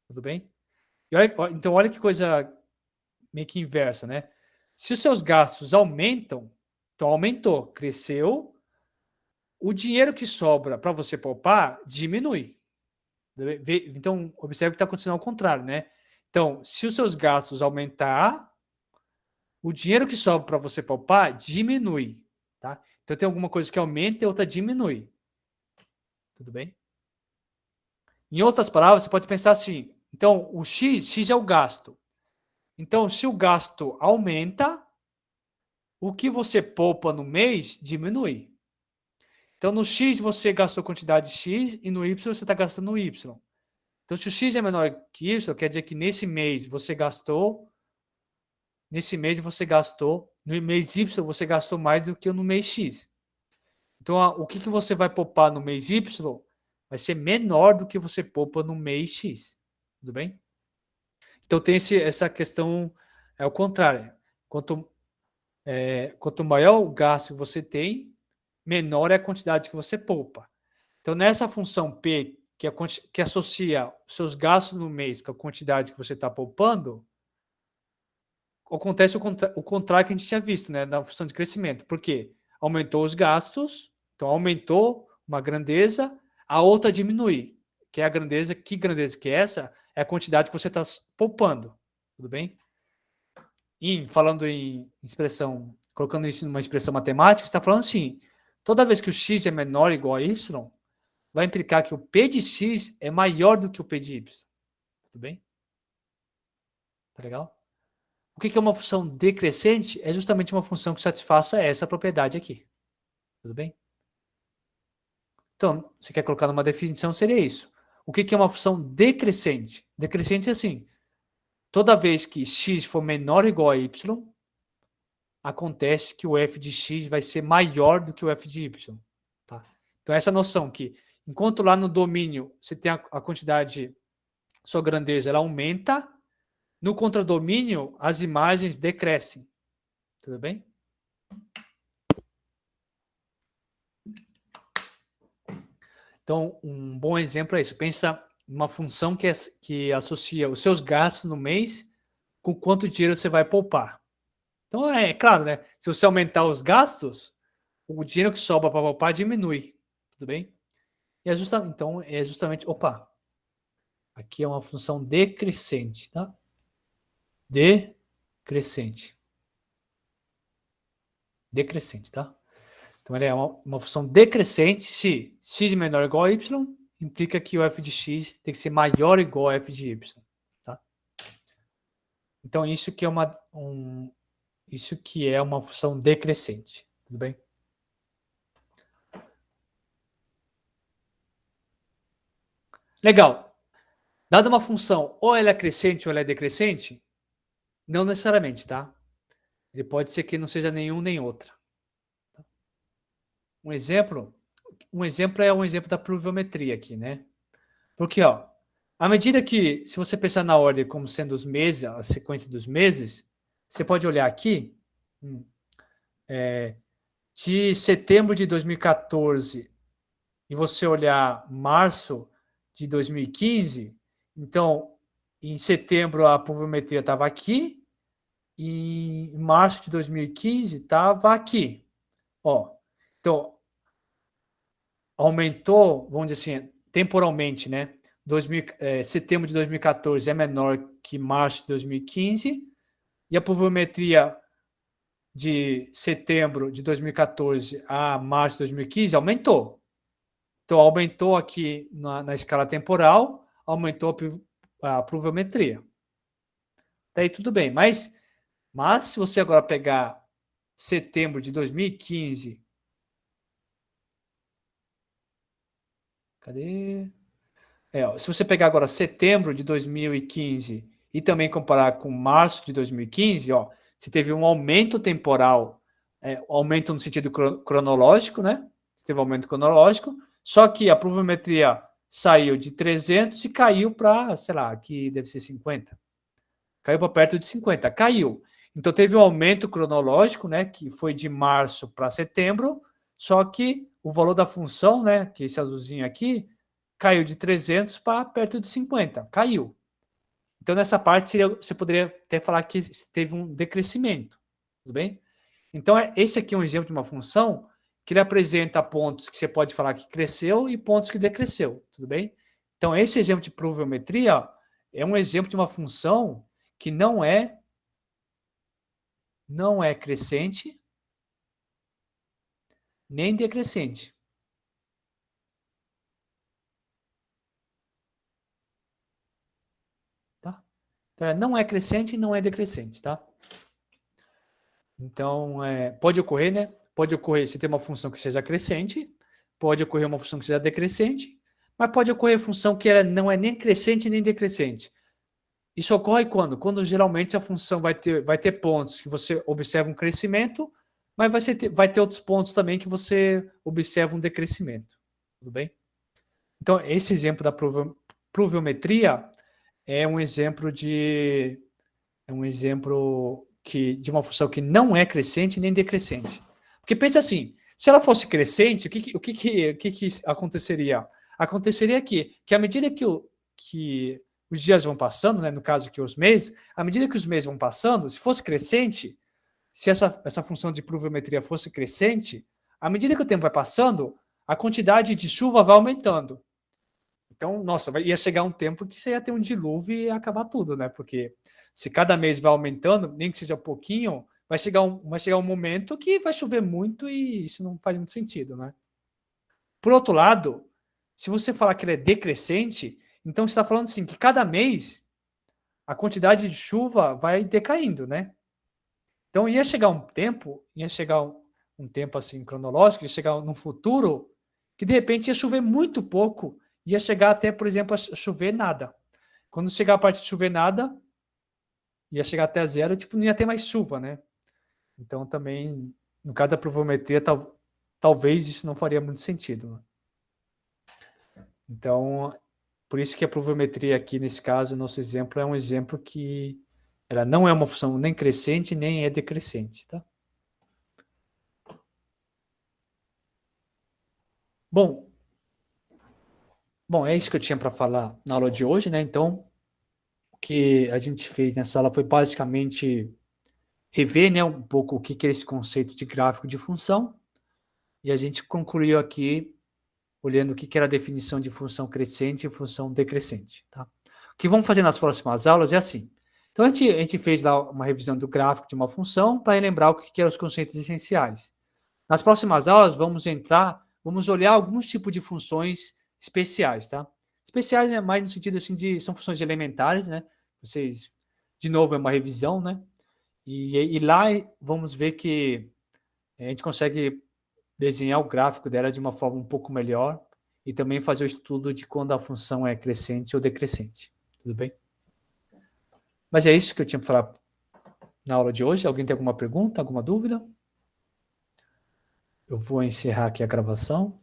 Tudo bem? Então, olha que coisa meio que inversa, né? Se os seus gastos aumentam, então aumentou, cresceu, o dinheiro que sobra para você poupar diminui. Então, observe que está acontecendo ao contrário, né? Então, se os seus gastos aumentar, o dinheiro que sobra para você poupar diminui, tá? Então, tem alguma coisa que aumenta e outra diminui. Tudo bem? Em outras palavras, você pode pensar assim, então, o X é o gasto. Então, se o gasto aumenta, o que você poupa no mês diminui. Então, no X você gastou quantidade X e no Y você está gastando Y. Então, se o X é menor que Y, quer dizer que nesse mês você gastou, no mês Y você gastou mais do que no mês X. Então, o que você vai poupar no mês Y vai ser menor do que você poupa no mês X. Tudo bem? Então, tem essa questão, é o contrário. Quanto maior o gasto que você tem, menor é a quantidade que você poupa. Então, nessa função P, que associa seus gastos no mês com a quantidade que você está poupando, acontece o contrário que a gente tinha visto, né, na função de crescimento. Por quê? Aumentou os gastos, então aumentou uma grandeza, a outra diminui. Que é a grandeza, que grandeza que é essa? É a quantidade que você está poupando. Tudo bem? E falando em expressão, colocando isso numa expressão matemática, está falando assim, toda vez que o x é menor ou igual a y, vai implicar que o p de x é maior do que o p de y. Tudo bem? Tá legal? O que é uma função decrescente? É justamente uma função que satisfaça essa propriedade aqui. Tudo bem? Então, você quer colocar numa definição, seria isso. O que é uma função decrescente? Decrescente é assim, toda vez que x for menor ou igual a y, acontece que o f de x vai ser maior do que o f de y. Tá? Então, essa noção que, enquanto lá no domínio você tem a quantidade, sua grandeza, ela aumenta, no contradomínio, as imagens decrescem. Tudo bem? Então, um bom exemplo é isso. Pensa numa função que associa os seus gastos no mês com quanto dinheiro você vai poupar. Então, é claro, né? Se você aumentar os gastos, o dinheiro que sobra para poupar diminui. Tudo bem? E então, é justamente... Opa! Aqui é uma função decrescente, tá? Decrescente. Decrescente, tá? Então, ele é uma função decrescente. Se x menor ou igual a y, implica que o f de x tem que ser maior ou igual a f de y. Tá? Então, isso que é uma função decrescente. Tudo bem? Legal. Dada uma função, ou ela é crescente ou ela é decrescente, não necessariamente, tá? Ele pode ser que não seja nenhum nem outra. Um exemplo, é um exemplo da pluviometria aqui, né? Porque, ó, à medida que, se você pensar na ordem como sendo os meses, a sequência dos meses, você pode olhar aqui, de setembro de 2014 e você olhar março de 2015, então, em setembro a pluviometria estava aqui, e em março de 2015 estava aqui. Ó, então, aumentou, vamos dizer assim, temporalmente, né? Setembro de 2014 é menor que março de 2015, e a pluviometria de setembro de 2014 a março de 2015 aumentou. Então, aumentou aqui na escala temporal, aumentou a pluviometria. Daí tudo bem, mas se você agora pegar setembro de 2015, cadê? Se você pegar agora setembro de 2015 e também comparar com março de 2015, você teve um aumento temporal, aumento no sentido cronológico, né? Você teve um aumento cronológico, só que a pluviometria saiu de 300 e caiu para, sei lá, aqui deve ser 50. Caiu para perto de 50, caiu. Então teve um aumento cronológico, né, que foi de março para setembro, só que o valor da função, né, que esse azulzinho aqui, caiu de 300 para perto de 50, caiu. Então nessa parte você poderia até falar que teve um decrescimento, tudo bem? Então esse aqui é um exemplo de uma função que ele apresenta pontos que você pode falar que cresceu e pontos que decresceu, tudo bem? Então esse exemplo de pluviometria é um exemplo de uma função que não é crescente nem decrescente. Tá? Então, não é crescente e não é decrescente, tá? Então, pode ocorrer, né? Pode ocorrer se tem uma função que seja crescente, pode ocorrer uma função que seja decrescente, mas pode ocorrer função que ela não é nem crescente nem decrescente. Isso ocorre quando? Quando geralmente a função vai ter pontos que você observa um crescimento, mas vai ter outros pontos também que você observa um decrescimento. Tudo bem? Então, esse exemplo da pluviometria é um exemplo de uma função que não é crescente nem decrescente. Porque pensa assim, se ela fosse crescente, o que aconteceria? Aconteceria que à medida que os dias vão passando, né, no caso aqui os meses, à medida que os meses vão passando, se fosse crescente, se essa função de pluviometria fosse crescente, à medida que o tempo vai passando, a quantidade de chuva vai aumentando. Então, nossa, ia chegar um tempo que você ia ter um dilúvio e ia acabar tudo, né? Porque se cada mês vai aumentando, nem que seja pouquinho, vai chegar um momento que vai chover muito e isso não faz muito sentido, né? Por outro lado, se você falar que ele é decrescente, então você está falando assim que cada mês a quantidade de chuva vai decaindo, né? Então ia chegar um tempo assim cronológico, ia chegar num futuro que de repente ia chover muito pouco, ia chegar até, por exemplo, a chover nada. Quando chegar a parte de chover nada, ia chegar até zero, tipo, não ia ter mais chuva, né? Então também, no caso da pluviometria, talvez isso não faria muito sentido. Né? Então, por isso que a pluviometria aqui, nesse caso, nosso exemplo, é um exemplo que ela não é uma função nem crescente, nem é decrescente, tá? Bom, é isso que eu tinha para falar na aula de hoje, né? Então, o que a gente fez nessa aula foi basicamente rever, né, um pouco o que é esse conceito de gráfico de função, e a gente concluiu aqui olhando o que era a definição de função crescente e função decrescente, tá? O que vamos fazer nas próximas aulas é assim. Então, a gente fez lá uma revisão do gráfico de uma função para lembrar o que eram os conceitos essenciais. Nas próximas aulas, vamos olhar alguns tipos de funções especiais, tá? Especiais é mais no sentido assim são funções elementares, né? Vocês, de novo, é uma revisão, né? E lá vamos ver que a gente consegue desenhar o gráfico dela de uma forma um pouco melhor e também fazer o estudo de quando a função é crescente ou decrescente. Tudo bem? Mas é isso que eu tinha para falar na aula de hoje. Alguém tem alguma pergunta, alguma dúvida? Eu vou encerrar aqui a gravação.